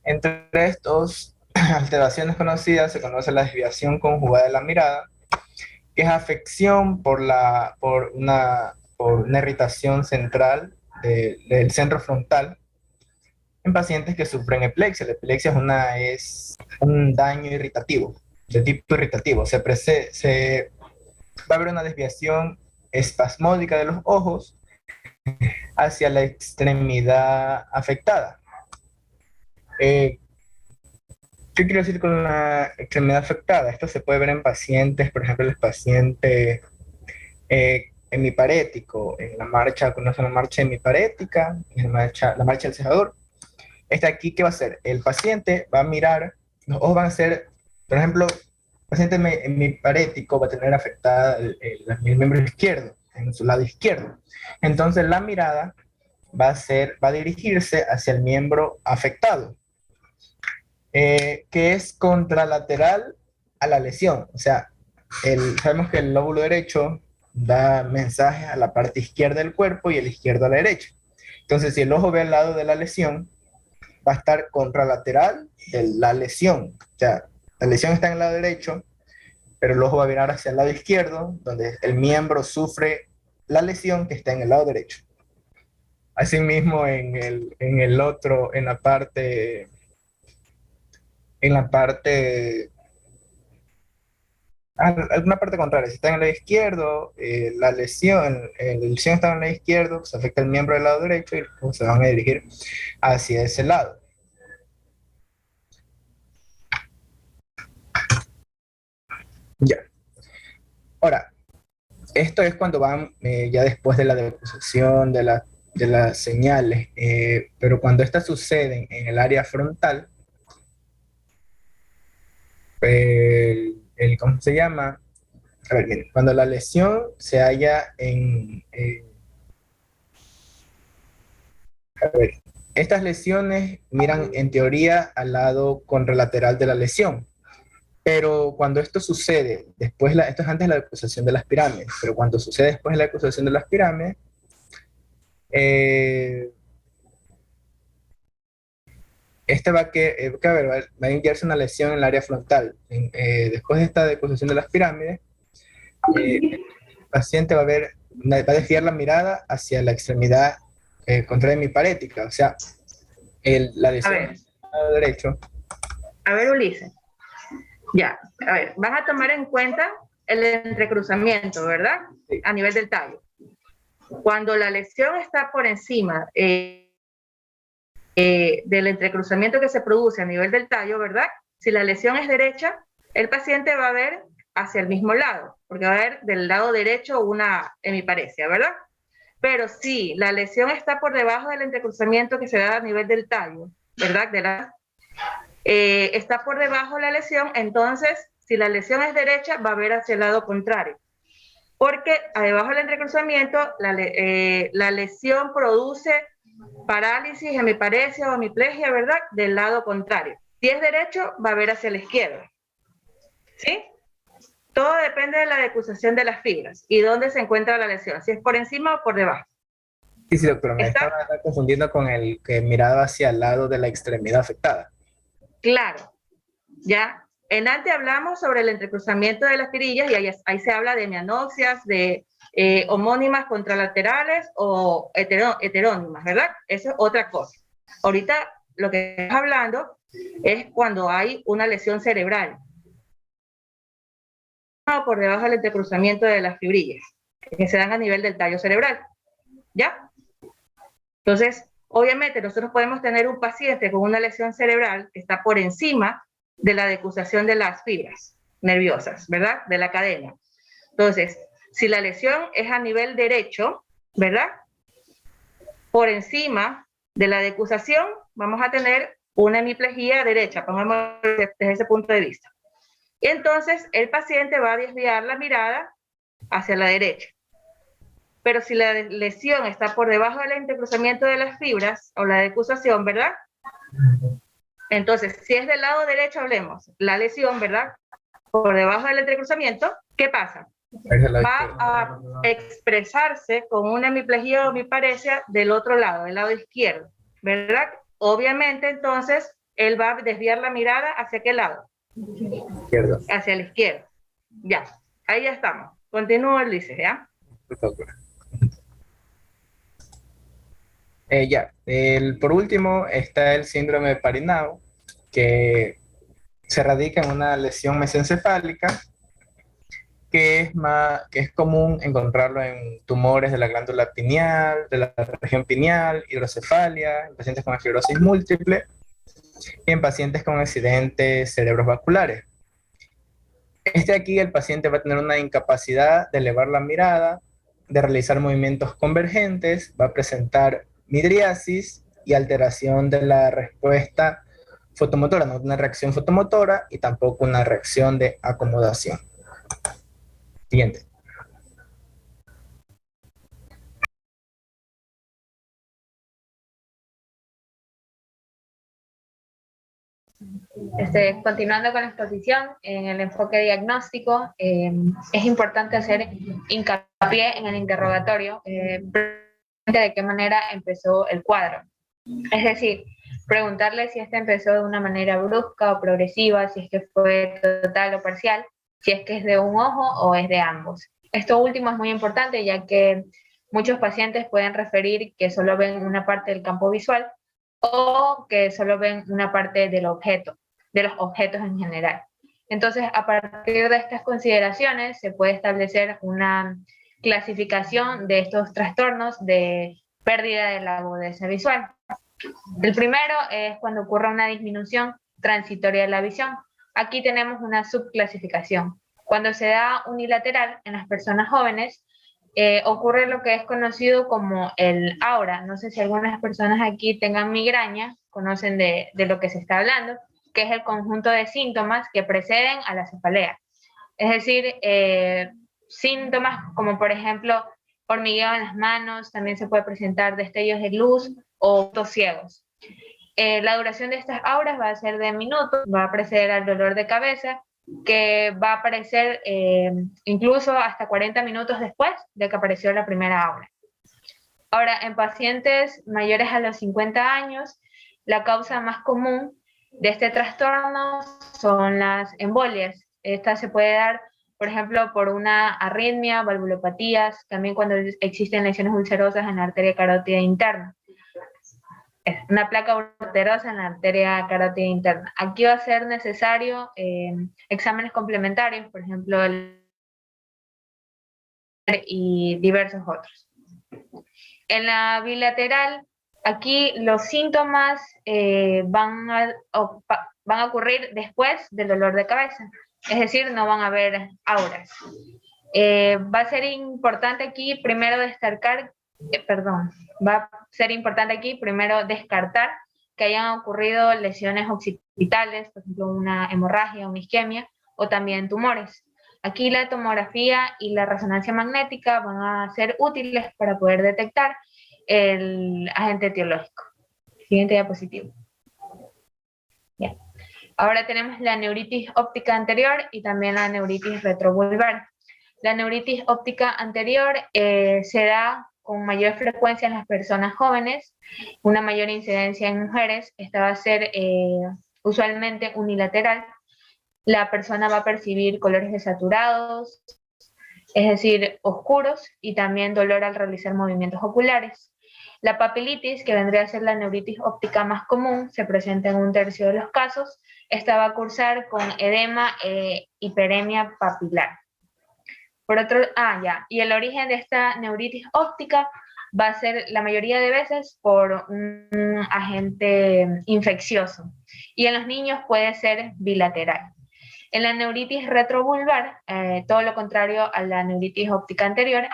Entre estas alteraciones conocidas se conoce la desviación conjugada de la mirada, que es afección por una irritación central del centro frontal en pacientes que sufren epilepsia. La epilepsia es un daño irritativo, de tipo irritativo. Va a haber una desviación espasmódica de los ojos hacia la extremidad afectada. ¿Qué quiero decir con la extremidad afectada? Esto se puede ver en pacientes, por ejemplo, el paciente hemiparético, en la marcha, conocen la marcha hemiparética, la marcha del cejador. Aquí, ¿qué va a hacer? El paciente va a mirar, los ojos van a ser, por ejemplo, el paciente hemiparético va a tener afectada el miembro izquierdo, en su lado izquierdo. Entonces la mirada va a dirigirse hacia el miembro afectado, que es contralateral a la lesión. O sea, sabemos que el lóbulo derecho da mensajes a la parte izquierda del cuerpo y el izquierdo a la derecha. Entonces, si el ojo ve al lado de la lesión, va a estar contralateral de la lesión. O sea, la lesión está en el lado derecho, pero el ojo va a mirar hacia el lado izquierdo, donde el miembro sufre la lesión que está en el lado derecho. Asimismo, en alguna parte contraria, si está en el lado izquierdo, la lesión está en el lado izquierdo, se afecta el miembro del lado derecho y se van a dirigir hacia ese lado. Ya. Ahora, esto es cuando van ya después de la deposición de las señales, pero cuando estas suceden en el área frontal, ¿cómo se llama? A ver, miren, cuando la lesión se halla a ver, estas lesiones miran en teoría al lado contralateral de la lesión, pero cuando esto sucede, esto es antes de la decusación de las pirámides, pero cuando sucede después de la decusación de las pirámides, eh, va a iniciarse una lesión en el área frontal. Después de esta decusación de las pirámides, el paciente va a desviar la mirada hacia la extremidad contraria hemiparética, o sea, la A lesión ver, del lado derecho. a ver, Ulises. Ya, a ver, vas a tomar en cuenta el entrecruzamiento, ¿verdad? Sí. A nivel del tallo. Cuando la lesión está por encima del entrecruzamiento que se produce a nivel del tallo, ¿verdad? Si la lesión es derecha, el paciente va a ver hacia el mismo lado, porque va a ver del lado derecho una hemiparesia, ¿verdad? Pero si la lesión está por debajo del entrecruzamiento que se da a nivel del tallo, ¿verdad? Está por debajo de la lesión, entonces, si la lesión es derecha, va a ver hacia el lado contrario. Porque debajo del entrecruzamiento, la lesión produce parálisis, hemiparesia o hemiplegia, ¿verdad? Del lado contrario. Si es derecho, va a ver hacia la izquierda. ¿Sí? Todo depende de la decusación de las fibras y dónde se encuentra la lesión, si es por encima o por debajo. Sí, doctor, me estaba confundiendo con el que miraba hacia el lado de la extremidad afectada. Claro, ya. En antes hablamos sobre el entrecruzamiento de las tirillas y ahí se habla de mianoxias, de homónimas contralaterales o heterónimas, ¿verdad? Eso es otra cosa. Ahorita lo que estamos hablando es cuando hay una lesión cerebral por debajo del entrecruzamiento de las fibrillas que se dan a nivel del tallo cerebral, ¿ya? Entonces, obviamente nosotros podemos tener un paciente con una lesión cerebral que está por encima de la decusación de las fibras nerviosas, ¿verdad? De la cadena. Entonces, si la lesión es a nivel derecho, ¿verdad? Por encima de la decusación, vamos a tener una hemiplegia derecha, pongamos desde ese punto de vista. Y entonces, el paciente va a desviar la mirada hacia la derecha. Pero si la lesión está por debajo del entrecruzamiento de las fibras, o la decusación, ¿verdad? Entonces, si es del lado derecho, hablemos, la lesión, ¿verdad? Por debajo del entrecruzamiento, ¿qué pasa? Va a expresarse con una hemiplegia o hemiparesia del otro lado, del lado izquierdo, ¿verdad? Obviamente, entonces, él va a desviar la mirada ¿hacia qué lado? Izquierdo. Hacia la izquierda. Ya, ahí ya estamos. Continúo, Ulises, ¿ya? Por último está el síndrome de Parinao, que se radica en una lesión mesencefálica que es común encontrarlo en tumores de la glándula pineal, de la región pineal, hidrocefalia, en pacientes con esclerosis múltiple y en pacientes con accidentes cerebrovasculares. Aquí el paciente va a tener una incapacidad de elevar la mirada, de realizar movimientos convergentes, va a presentar midriasis y alteración de la respuesta fotomotora, no una reacción fotomotora y tampoco una reacción de acomodación. Siguiente. Continuando con la exposición, en el enfoque diagnóstico, es importante hacer hincapié en el interrogatorio de qué manera empezó el cuadro. Es decir, preguntarle si este empezó de una manera brusca o progresiva, si es que fue total o parcial, si es que es de un ojo o es de ambos. Esto último es muy importante, ya que muchos pacientes pueden referir que solo ven una parte del campo visual o que solo ven una parte del objeto, de los objetos en general. Entonces, a partir de estas consideraciones, se puede establecer una clasificación de estos trastornos de pérdida de la agudeza visual. El primero es cuando ocurre una disminución transitoria de la visión. Aquí tenemos una subclasificación. Cuando se da unilateral en las personas jóvenes, ocurre lo que es conocido como el aura. No sé si algunas personas aquí tengan migraña, conocen de lo que se está hablando. que es el conjunto de síntomas que preceden a la cefalea. Es decir, síntomas como por ejemplo hormigueo en las manos, también se puede presentar destellos de luz o puntos ciegos. La duración de estas auras va a ser de minutos, va a preceder al dolor de cabeza, que va a aparecer incluso hasta 40 minutos después de que apareció la primera aura. Ahora, en pacientes mayores a los 50 años, la causa más común de este trastorno son las embolias. Esta se puede dar, por ejemplo, por una arritmia, valvulopatías, también cuando existen lesiones ulcerosas en la arteria carótida interna. Una placa ulcerosa en la arteria carótida interna. Aquí va a ser necesario exámenes complementarios, por ejemplo, y diversos otros. En la bilateral, aquí los síntomas van a ocurrir después del dolor de cabeza, es decir, no van a haber auras. Va a ser importante aquí primero descartar que hayan ocurrido lesiones occipitales, por ejemplo, una hemorragia, una isquemia, o también tumores. Aquí la tomografía y la resonancia magnética van a ser útiles para poder detectar el agente etiológico. Siguiente diapositiva. Bien. Ahora tenemos la neuritis óptica anterior y también la neuritis retrovulvar. La neuritis óptica anterior se da con mayor frecuencia en las personas jóvenes, una mayor incidencia en mujeres. Esta va a ser usualmente unilateral. La persona va a percibir colores desaturados, es decir, oscuros, y también dolor al realizar movimientos oculares. La papilitis, que vendría a ser la neuritis óptica más común, se presenta en 1/3 de los casos. Esta va a cursar con edema e hiperemia papilar. Y el origen de esta neuritis óptica va a ser la mayoría de veces por un agente infeccioso. Y en los niños puede ser bilateral. En la neuritis retrovulvar, todo lo contrario a la neuritis óptica anterior,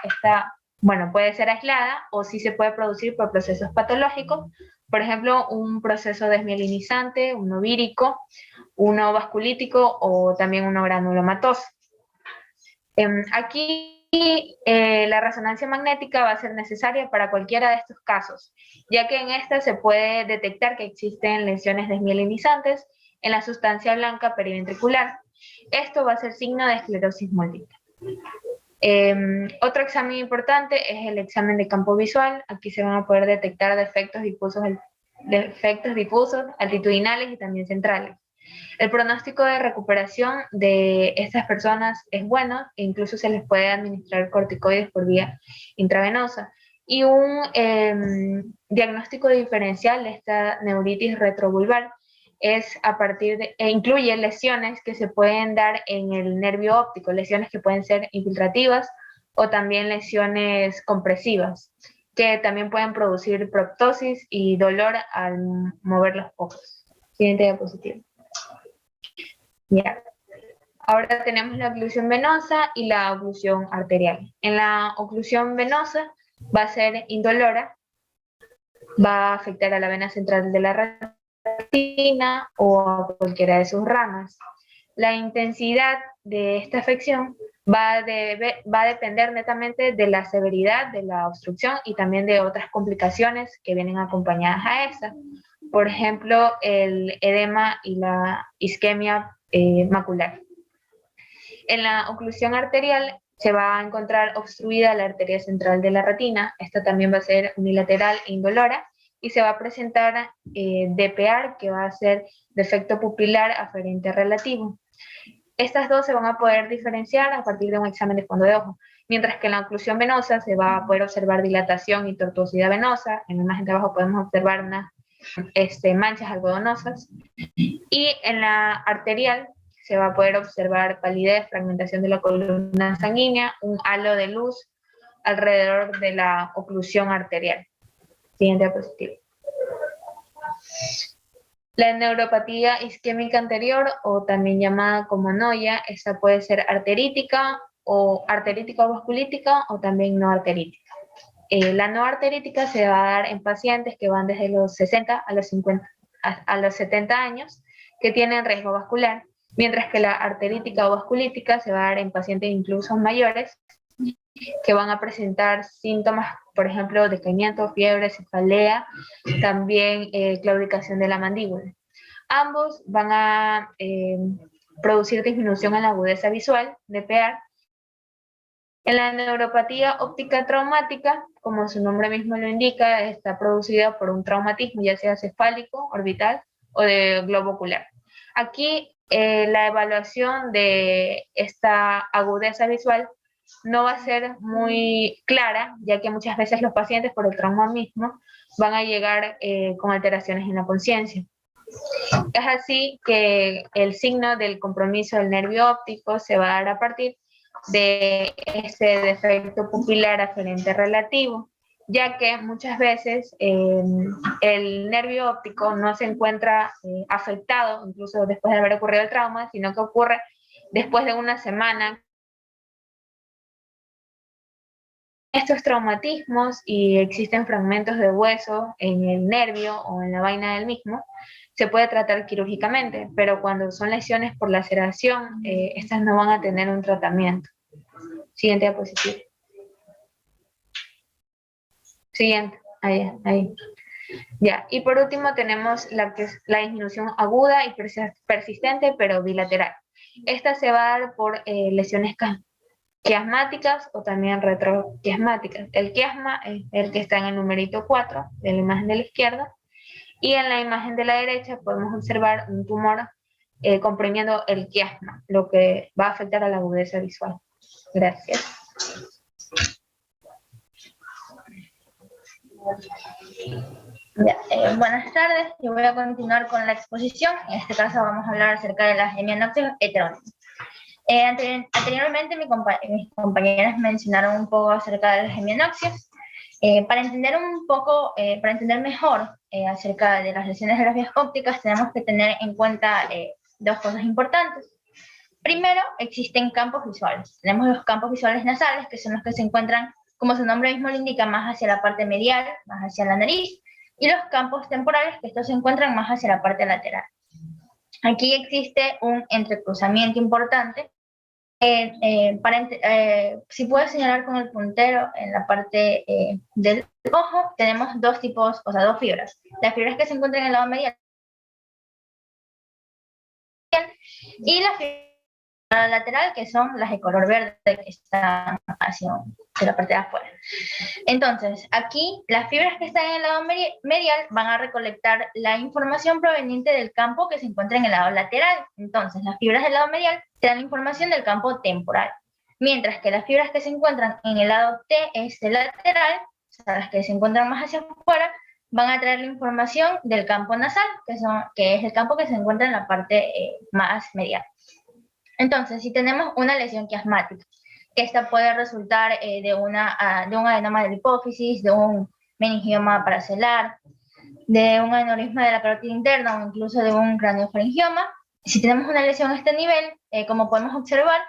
puede ser aislada o sí se puede producir por procesos patológicos, por ejemplo, un proceso desmielinizante, uno vírico, uno vasculítico o también uno granulomatoso. Aquí la resonancia magnética va a ser necesaria para cualquiera de estos casos, ya que en esta se puede detectar que existen lesiones desmielinizantes en la sustancia blanca periventricular. Esto va a ser signo de esclerosis múltiple. Otro examen importante es el examen de campo visual. Aquí se van a poder detectar defectos difusos, altitudinales y también centrales. El pronóstico de recuperación de estas personas es bueno e incluso se les puede administrar corticoides por vía intravenosa. Y un diagnóstico diferencial de esta neuritis retrovulvar es incluye lesiones que se pueden dar en el nervio óptico, lesiones que pueden ser infiltrativas o también lesiones compresivas, que también pueden producir proptosis y dolor al mover los ojos. Siguiente diapositiva. Ya. Ahora tenemos la oclusión venosa y la oclusión arterial. En la oclusión venosa va a ser indolora, va a afectar a la vena central de la retina o a cualquiera de sus ramas. La intensidad de esta afección va a depender netamente de la severidad de la obstrucción y también de otras complicaciones que vienen acompañadas a esa. Por ejemplo, el edema y la isquemia macular. En la oclusión arterial se va a encontrar obstruida la arteria central de la retina. Esta también va a ser unilateral e indolora y se va a presentar DPR, que va a ser defecto pupilar aferente relativo. Estas dos se van a poder diferenciar a partir de un examen de fondo de ojo, mientras que en la oclusión venosa se va a poder observar dilatación y tortuosidad venosa. En la imagen de abajo podemos observar unas manchas algodonosas. Y en la arterial se va a poder observar palidez, fragmentación de la columna sanguínea, un halo de luz alrededor de la oclusión arterial. Siguiente diapositiva. La neuropatía isquémica anterior, o también llamada como noia, esta puede ser arterítica o vasculítica, o también no arterítica. La no arterítica se va a dar en pacientes que van desde los 60 a los 70 años, que tienen riesgo vascular, mientras que la arterítica o vasculítica se va a dar en pacientes incluso mayores que van a presentar síntomas, por ejemplo, decaimiento, fiebre, cefalea, también claudicación de la mandíbula. Ambos van a producir disminución en la agudeza visual, DPR. En la neuropatía óptica traumática, como su nombre mismo lo indica, está producida por un traumatismo, ya sea cefálico, orbital o de globo ocular. Aquí la evaluación de esta agudeza visual no va a ser muy clara, ya que muchas veces los pacientes por el trauma mismo van a llegar con alteraciones en la conciencia. Es así que el signo del compromiso del nervio óptico se va a dar a partir de este defecto pupilar aferente relativo, ya que muchas veces el nervio óptico no se encuentra afectado, incluso después de haber ocurrido el trauma, sino que ocurre después de una semana. Estos traumatismos y existen fragmentos de hueso en el nervio o en la vaina del mismo, se puede tratar quirúrgicamente, pero cuando son lesiones por laceración, estas no van a tener un tratamiento. Siguiente diapositiva. Siguiente, ahí. Ya, y por último tenemos la disminución aguda y persistente, pero bilateral. Esta se va a dar por lesiones quiasmáticas o también retroquiasmáticas. El quiasma es el que está en el numerito 4 de la imagen de la izquierda, y en la imagen de la derecha podemos observar un tumor comprimiendo el quiasma, lo que va a afectar a la agudeza visual. Gracias. Ya, buenas tardes, yo voy a continuar con la exposición. En este caso vamos a hablar acerca de las hemianopsias heterónimas. Anteriormente mis compañeras mencionaron un poco acerca de las hemianopsias. Para entender mejor acerca de las lesiones de las vías ópticas, tenemos que tener en cuenta dos cosas importantes. Primero, existen campos visuales. Tenemos los campos visuales nasales, que son los que se encuentran, como su nombre mismo lo indica, más hacia la parte medial, más hacia la nariz, y los campos temporales, que estos se encuentran más hacia la parte lateral. Aquí existe un entrecruzamiento importante. Si puedes señalar con el puntero en la parte del ojo, tenemos dos tipos, o sea, dos fibras. Las fibras que se encuentran en el lado medial y las fibras lateral, que son las de color verde, que están hacia la parte de afuera. Entonces, aquí las fibras que están en el lado medial van a recolectar la información proveniente del campo que se encuentra en el lado lateral. Entonces, las fibras del lado medial te dan información del campo temporal, mientras que las fibras que se encuentran en el lado lateral, o sea, las que se encuentran más hacia afuera, van a traer la información del campo nasal, que es el campo que se encuentra en la parte más medial. Entonces, si tenemos una lesión quiasmática, esta puede resultar de un adenoma de la hipófisis, de un meningioma paracelular, de un aneurisma de la carótida interna o incluso de un craniofaringioma. Si tenemos una lesión a este nivel, como podemos observar,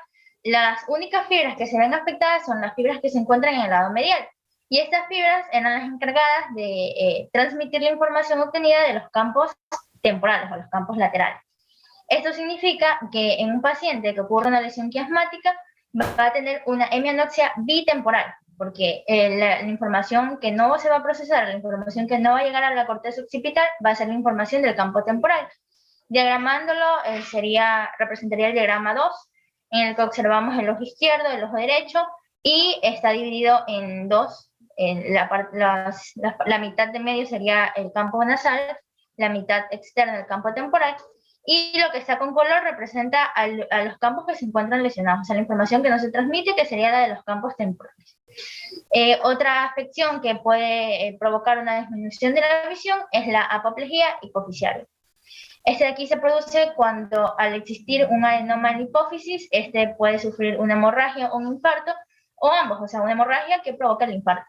las únicas fibras que se ven afectadas son las fibras que se encuentran en el lado medial. Y estas fibras eran las encargadas de transmitir la información obtenida de los campos temporales o los campos laterales. Esto significa que en un paciente que ocurre una lesión quiasmática va a tener una hemianopsia bitemporal, porque la información que no se va a procesar, la información que no va a llegar a la corteza occipital, va a ser la información del campo temporal. Diagramándolo, representaría el diagrama 2, en el que observamos el ojo izquierdo, el ojo derecho, y está dividido en dos. La mitad de medio sería el campo nasal, la mitad externa el campo temporal, y lo que está con color representa a los campos que se encuentran lesionados, o sea, la información que no se transmite, que sería la de los campos temporales. Otra afección que puede provocar una disminución de la visión es la apoplejía hipoficiaria. Este de aquí se produce cuando, al existir un adenoma en la hipófisis, este puede sufrir una hemorragia o un infarto, o ambos, o sea, una hemorragia que provoca el infarto.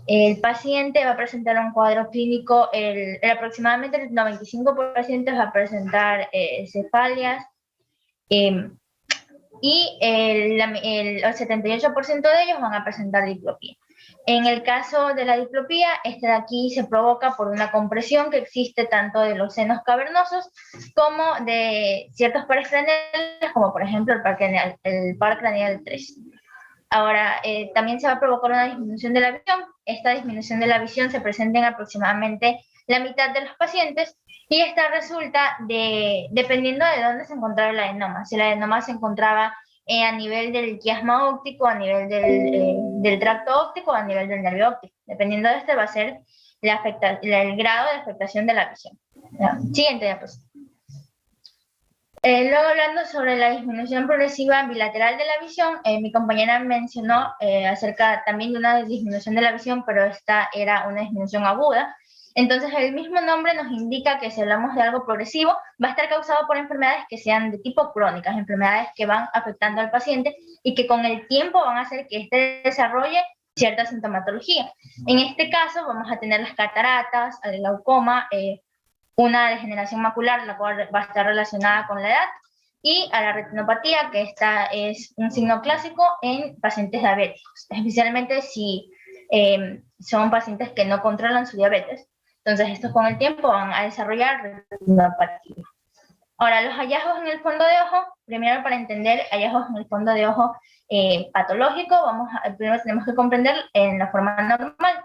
El paciente va a presentar un cuadro clínico, aproximadamente el 95% de pacientes va a presentar cefalias, y el 78% de ellos van a presentar diplopía. En el caso de la diplopía, esta de aquí se provoca por una compresión que existe tanto de los senos cavernosos como de ciertos pares craneales, como por ejemplo el par craneal 3. Ahora, también se va a provocar una disminución de la visión. Esta disminución de la visión se presenta en aproximadamente la mitad de los pacientes y esta resulta dependiendo de dónde se encontraba el adenoma. Si el adenoma se encontraba a nivel del quiasma óptico, a nivel del tracto óptico, a nivel del nervio óptico. Dependiendo de este va a ser el grado de afectación de la visión. Siguiente diapositiva. Luego hablando sobre la disminución progresiva bilateral de la visión, mi compañera mencionó acerca también de una disminución de la visión, pero esta era una disminución aguda. Entonces el mismo nombre nos indica que si hablamos de algo progresivo, va a estar causado por enfermedades que sean de tipo crónicas, enfermedades que van afectando al paciente y que con el tiempo van a hacer que éste desarrolle cierta sintomatología. En este caso vamos a tener las cataratas, el glaucoma, una degeneración macular, la cual va a estar relacionada con la edad, y a la retinopatía, que esta es un signo clásico en pacientes diabéticos, especialmente si son pacientes que no controlan su diabetes. Entonces, estos con el tiempo van a desarrollar retinopatía. Ahora, los hallazgos en el fondo de ojo, primero para entender hallazgos en el fondo de ojo patológico, primero tenemos que comprender en la forma normal.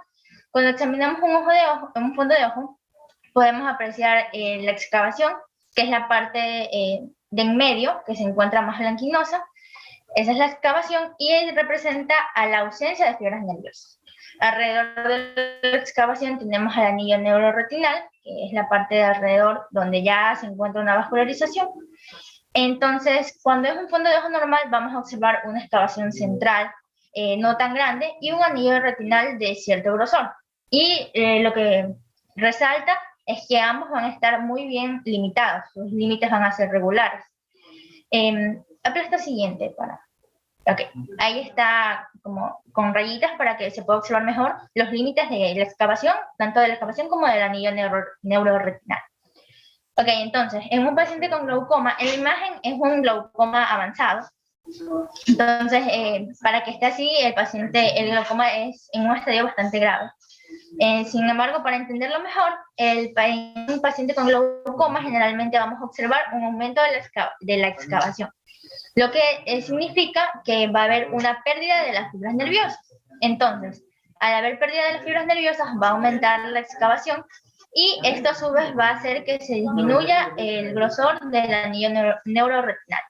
Cuando examinamos un fondo de ojo, podemos apreciar la excavación, que es la parte de en medio, que se encuentra más blanquinosa. Esa es la excavación y representa a la ausencia de fibras nerviosas. Alrededor de la excavación tenemos el anillo neuroretinal, que es la parte de alrededor donde ya se encuentra una vascularización. Entonces, cuando es un fondo de ojo normal, vamos a observar una excavación central no tan grande y un anillo retinal de cierto grosor. Y lo que resalta es que ambos van a estar muy bien limitados, sus límites van a ser regulares. Aplasta siguiente para... Ok, ahí está como con rayitas para que se pueda observar mejor los límites de la excavación, tanto de la excavación como del anillo neuroretinal. Ok, entonces, en un paciente con glaucoma, en la imagen es un glaucoma avanzado. Entonces, para que esté así, el glaucoma es en un estadio bastante grave. Sin embargo, para entenderlo mejor, en un paciente con glaucoma generalmente vamos a observar un aumento de la excavación, lo que significa que va a haber una pérdida de las fibras nerviosas. Entonces, al haber pérdida de las fibras nerviosas, va a aumentar la excavación y esto a su vez va a hacer que se disminuya el grosor del anillo neuroretinal.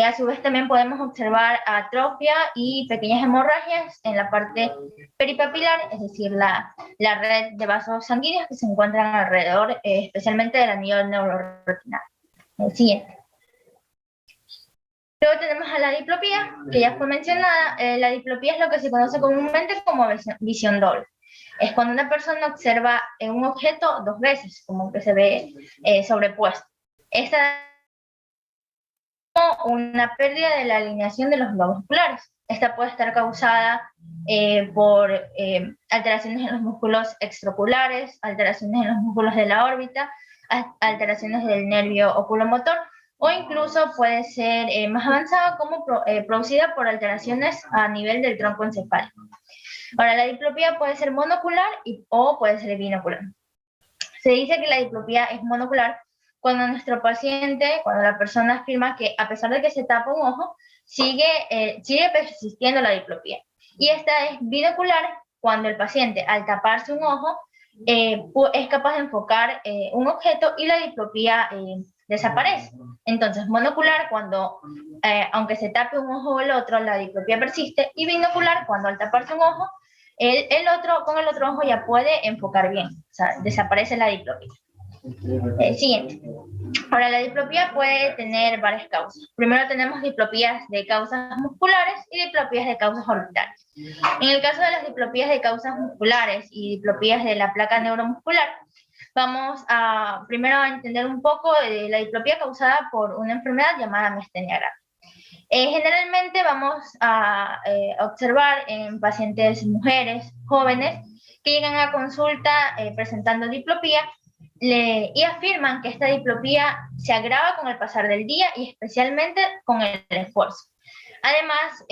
A su vez también podemos observar atrofia y pequeñas hemorragias en la parte peripapilar, es decir, la red de vasos sanguíneos que se encuentran alrededor, especialmente del anillo neuroretinal. El siguiente. Luego tenemos a la diplopía, que ya fue mencionada. La diplopía es lo que se conoce comúnmente como visión doble. Es cuando una persona observa un objeto dos veces, como que se ve sobrepuesto. Esta es una pérdida de la alineación de los globos oculares. Esta puede estar causada por alteraciones en los músculos extraoculares, alteraciones en los músculos de la órbita, alteraciones del nervio oculomotor, o incluso puede ser más avanzada como producida por alteraciones a nivel del tronco encefálico. Ahora, la diplopía puede ser monocular o puede ser binocular. Se dice que la diplopía es monocular cuando nuestro paciente, cuando la persona afirma que a pesar de que se tapa un ojo, sigue persistiendo la diplopía. Y esta es binocular cuando el paciente, al taparse un ojo, es capaz de enfocar un objeto y la diplopía desaparece. Entonces, monocular cuando, aunque se tape un ojo o el otro, la diplopía persiste, y binocular cuando al taparse un ojo, con el otro ojo ya puede enfocar bien, o sea, desaparece la diplopía. Siguiente. Ahora, la diplopía puede tener varias causas. Primero tenemos diplopías de causas musculares y diplopías de causas orbitales. En el caso de las diplopías de causas musculares y diplopías de la placa neuromuscular, vamos a primero a entender un poco de la diplopía causada por una enfermedad llamada miastenia grave. Generalmente vamos a observar en pacientes mujeres jóvenes que llegan a consulta presentando diplopía y afirman que esta diplopía se agrava con el pasar del día y especialmente con el esfuerzo. Además,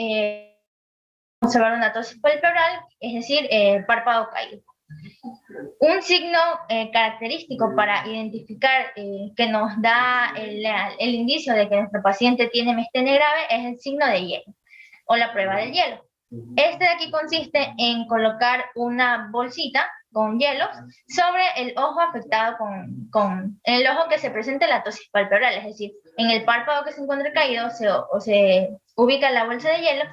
observar una tosis palpebral, es decir, párpado caído. Un signo característico para identificar que nos da el indicio de que nuestro paciente tiene miastenia grave es el signo de hielo o la prueba del hielo. Este de aquí consiste en colocar una bolsita con hielos sobre el ojo afectado en el ojo que se presente la tosis palpebral, es decir, en el párpado que se encuentre caído se ubica la bolsa de hielo,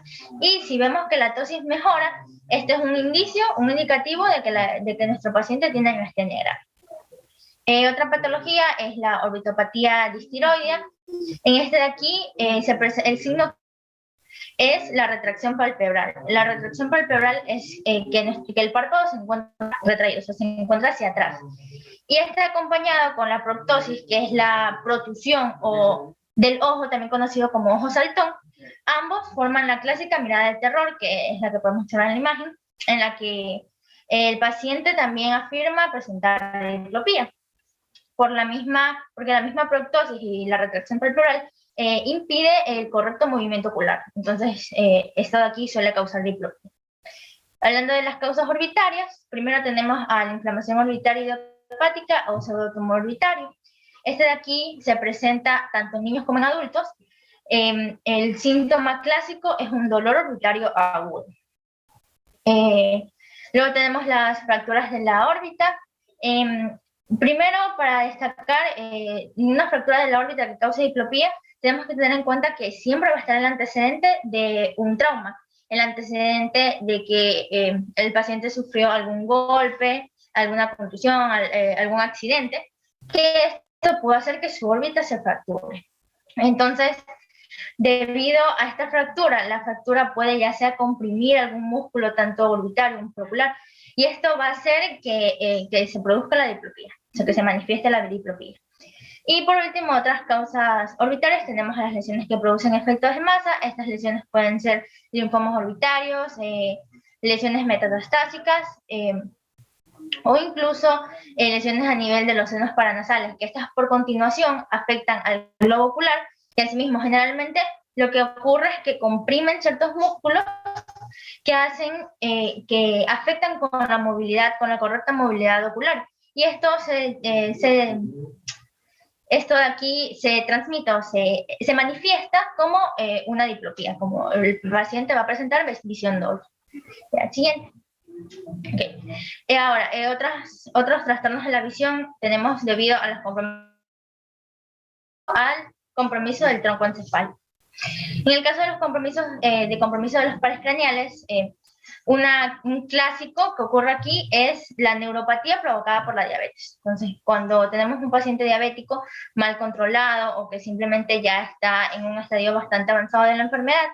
y si vemos que la tosis mejora, este es un indicio, un indicativo de que nuestro paciente tiene miastenia grave. Otra patología es la orbitopatía distiroidea. En este de aquí, el signo es la retracción palpebral. La retracción palpebral es que el párpado se encuentra retraído, o sea, se encuentra hacia atrás. Y está acompañado con la proptosis, que es la protusión del ojo, también conocido como ojo saltón. Ambos forman la clásica mirada de terror, que es la que podemos observar en la imagen, en la que el paciente también afirma presentar diplopía. Porque la misma proptosis y la retracción palpebral impide el correcto movimiento ocular. Entonces, esto de aquí suele causar diplopía. Hablando de las causas orbitarias, primero tenemos a la inflamación orbitaria idiopática o pseudotumor orbitario. Este de aquí se presenta tanto en niños como en adultos. El síntoma clásico es un dolor orbitario agudo. Luego tenemos las fracturas de la órbita. Primero, para destacar una fractura de la órbita que cause diplopía, tenemos que tener en cuenta que siempre va a estar el antecedente de un trauma, el antecedente de que el paciente sufrió algún golpe, alguna contusión, algún accidente, que esto puede hacer que su órbita se fracture. Entonces, debido a esta fractura, la fractura puede ya sea comprimir algún músculo, tanto orbitario como muscular, y esto va a hacer que se produzca la diplopía, o sea, que se manifieste la diplopía. Y por último, otras causas orbitarias, tenemos las lesiones que producen efectos de masa. Estas lesiones pueden ser linfomas orbitarios, lesiones metastásicas, o incluso lesiones a nivel de los senos paranasales, que estas por continuación afectan al globo ocular, y asimismo generalmente lo que ocurre es que comprimen ciertos músculos que afectan con la correcta movilidad ocular. Y esto esto de aquí se transmite o se manifiesta como una diplopía, como el paciente va a presentar visión doble. Siguiente. Okay. Ahora, otros trastornos de la visión tenemos debido a al compromiso del tronco encefálico. En el caso de los compromiso de los pares craneales, un clásico que ocurre aquí es la neuropatía provocada por la diabetes. Entonces, cuando tenemos un paciente diabético mal controlado o que simplemente ya está en un estadio bastante avanzado de la enfermedad,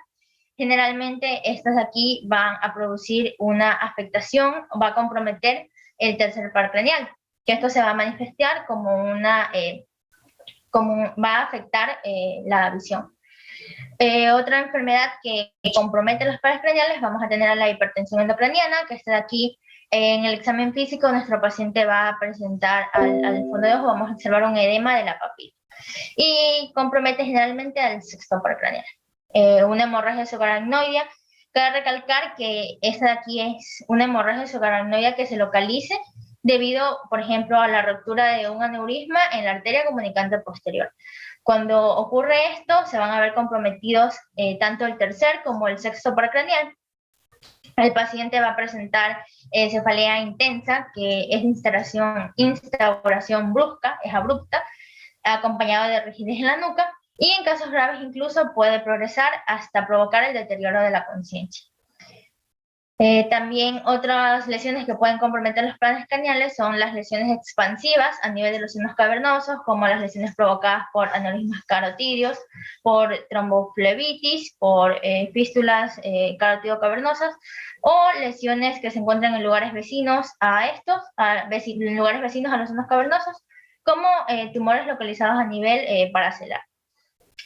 generalmente estas de aquí van a producir una afectación, va a comprometer el tercer par craneal, que esto se va a manifestar va a afectar la visión. Otra enfermedad que compromete los pares craneales, vamos a tener a la hipertensión endocraniana, que está de aquí. En el examen físico, nuestro paciente va a presentar al fondo de ojo, vamos a observar un edema de la papila. Y compromete generalmente al sexto par craneal. Una hemorragia subaracnoidea. Cabe recalcar que esta de aquí es una hemorragia subaracnoidea que se localice debido, por ejemplo, a la ruptura de un aneurisma en la arteria comunicante posterior. Cuando ocurre esto, se van a ver comprometidos tanto el tercer como el sexto par craneal. El paciente va a presentar cefalea intensa, que es instauración brusca, es abrupta, acompañado de rigidez en la nuca, y en casos graves incluso puede progresar hasta provocar el deterioro de la conciencia. También otras lesiones que pueden comprometer los planes craneales son las lesiones expansivas a nivel de los senos cavernosos, como las lesiones provocadas por aneurismas carotídeos, por tromboflebitis, por fístulas carotido-cavernosas, o lesiones que se encuentran en lugares vecinos a los senos cavernosos, como tumores localizados a nivel paracelar.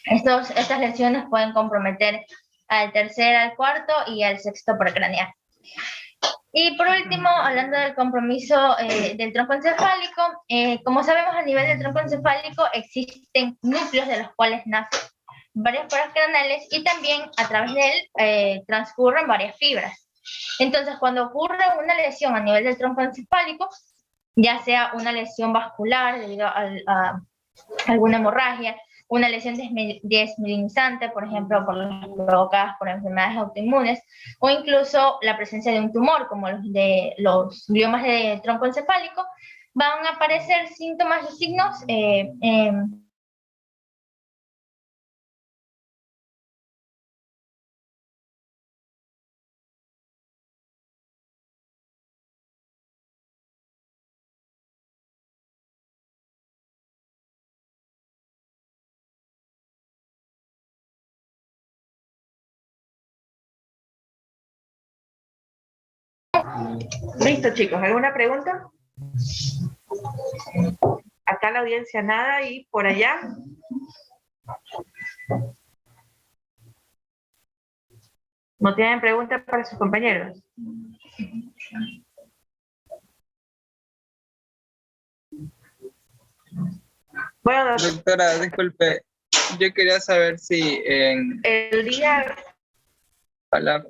Estas lesiones pueden comprometer al tercer, al cuarto y al sexto par craneal. Y por último, hablando del compromiso del tronco encefálico, como sabemos, a nivel del tronco encefálico existen núcleos de los cuales nace varias poros craneales y también a través de él transcurren varias fibras. Entonces, cuando ocurre una lesión a nivel del tronco encefálico, ya sea una lesión vascular debido a alguna hemorragia, una lesión desmielinizante, por ejemplo, provocadas por enfermedades autoinmunes, o incluso la presencia de un tumor, como los gliomas de tronco encefálico, van a aparecer síntomas y signos Listo, chicos. ¿Alguna pregunta? Acá la audiencia nada y por allá. ¿No tienen preguntas para sus compañeros? Bueno, Doctora, disculpe, yo quería saber si en el día... Hola,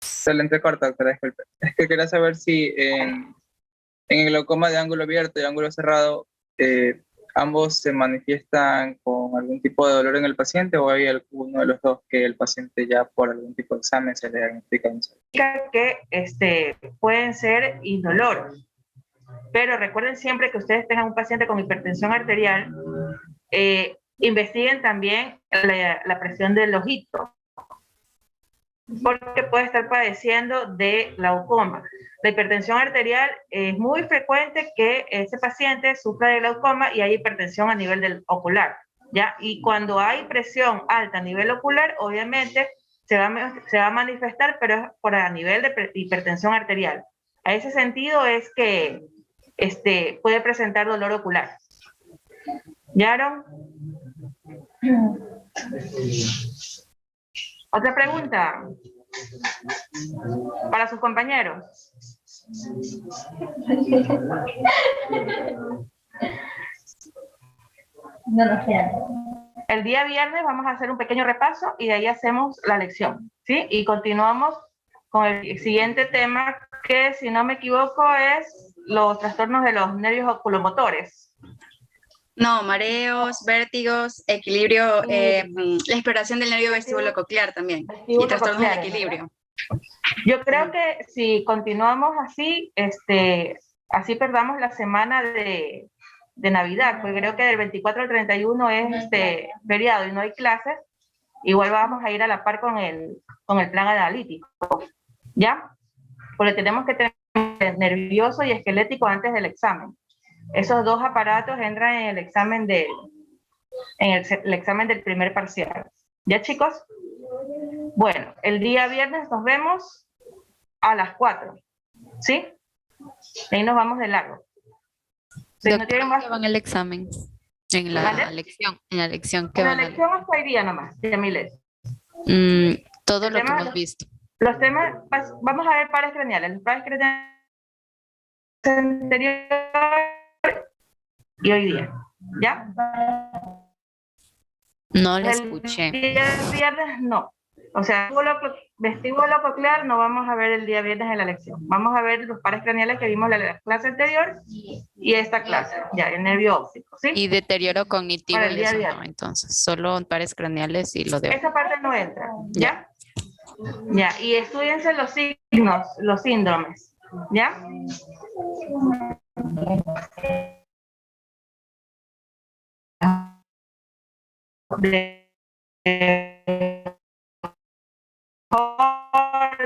se le entrecorta, doctora, disculpe. Es que quería saber si en el glaucoma de ángulo abierto y ángulo cerrado, ambos se manifiestan con algún tipo de dolor en el paciente, o hay alguno de los dos que el paciente ya por algún tipo de examen se le diagnostica un que pueden ser indoloros. Pero recuerden siempre que ustedes tengan un paciente con hipertensión arterial, investiguen también la presión del ojito, porque puede estar padeciendo de glaucoma. La hipertensión arterial es muy frecuente que ese paciente sufra de glaucoma y hay hipertensión a nivel del ocular, ¿ya? Y cuando hay presión alta a nivel ocular, obviamente se va a manifestar, pero es por a nivel de hipertensión arterial. A ese sentido es que puede presentar dolor ocular. ¿Ya, Aaron? ¿Otra pregunta? Para sus compañeros. no nos quedan. El día viernes vamos a hacer un pequeño repaso y de ahí hacemos la lección, ¿sí? Y continuamos con el siguiente tema, que si no me equivoco es los trastornos de los nervios oculomotores. No, mareos, vértigos, equilibrio, la exploración del nervio vestibulo-coclear también, y trastornos del equilibrio. Yo creo que si continuamos así, así perdamos la semana de Navidad, porque creo que del 24 al 31 es feriado y no hay clases, igual vamos a ir a la par con el plan analítico, ¿ya? Porque tenemos que tener nervioso y esquelético antes del examen. Esos dos aparatos entran en el examen el examen del primer parcial. ¿Ya, chicos? Bueno, el día viernes nos vemos a las 4, ¿sí? Ahí nos vamos de largo. Si no tienen más... ¿Qué van el examen? En la ¿Vale? lección, en la lección que En la van a lección hasta hoy día nomás, Yamilet. todo El lo que tema- hemos visto. Los temas, vamos a ver pares craneales. Los pares craneales anteriores y hoy día, ¿ya? No le El escuché. día viernes no. O sea, vestíbulo coclear no vamos a ver el día viernes en la lección. Vamos a ver los pares craneales que vimos en la clase anterior y esta clase, ya, el nervio óptico, ¿sí? Y deterioro cognitivo Para el y día a eso día. no, entonces, solo pares craneales y lo de... Esa parte no entra, ¿ya? Ya, y estudiense los signos, los síndromes, ¿ya?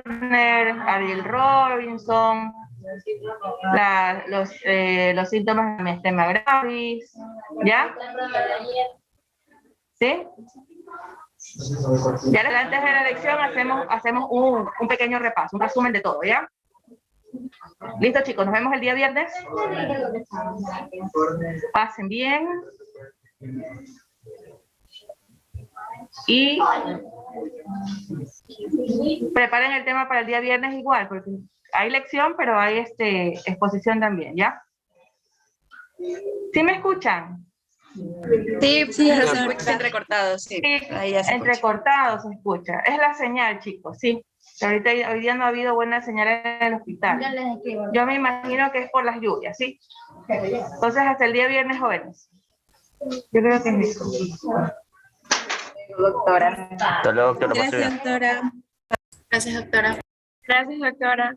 Horner, Ariel Robinson, los síntomas de miastenia gravis, ¿ya? ¿Sí? Ya antes de la lección hacemos un pequeño repaso, un resumen de todo, ¿ya? Listo, chicos, nos vemos el día viernes. Pasen bien. Y preparen el tema para el día viernes igual, porque hay lección, pero hay exposición también, ¿ya? ¿Sí me escuchan? Sí, Sí, se profesora. escucha entrecortado, sí. Sí, Ahí ya se escucha. entrecortado se escucha. Es la señal, chicos, sí. Ahorita hoy día no ha habido buena señal en el hospital. Ya les escribo. Yo me imagino que es por las lluvias, ¿sí? Entonces, hasta el día viernes, jóvenes. Yo creo que es eso. Doctora. Hasta luego, doctora. Pase bien. Gracias, doctora. Gracias, doctora. Gracias, doctora.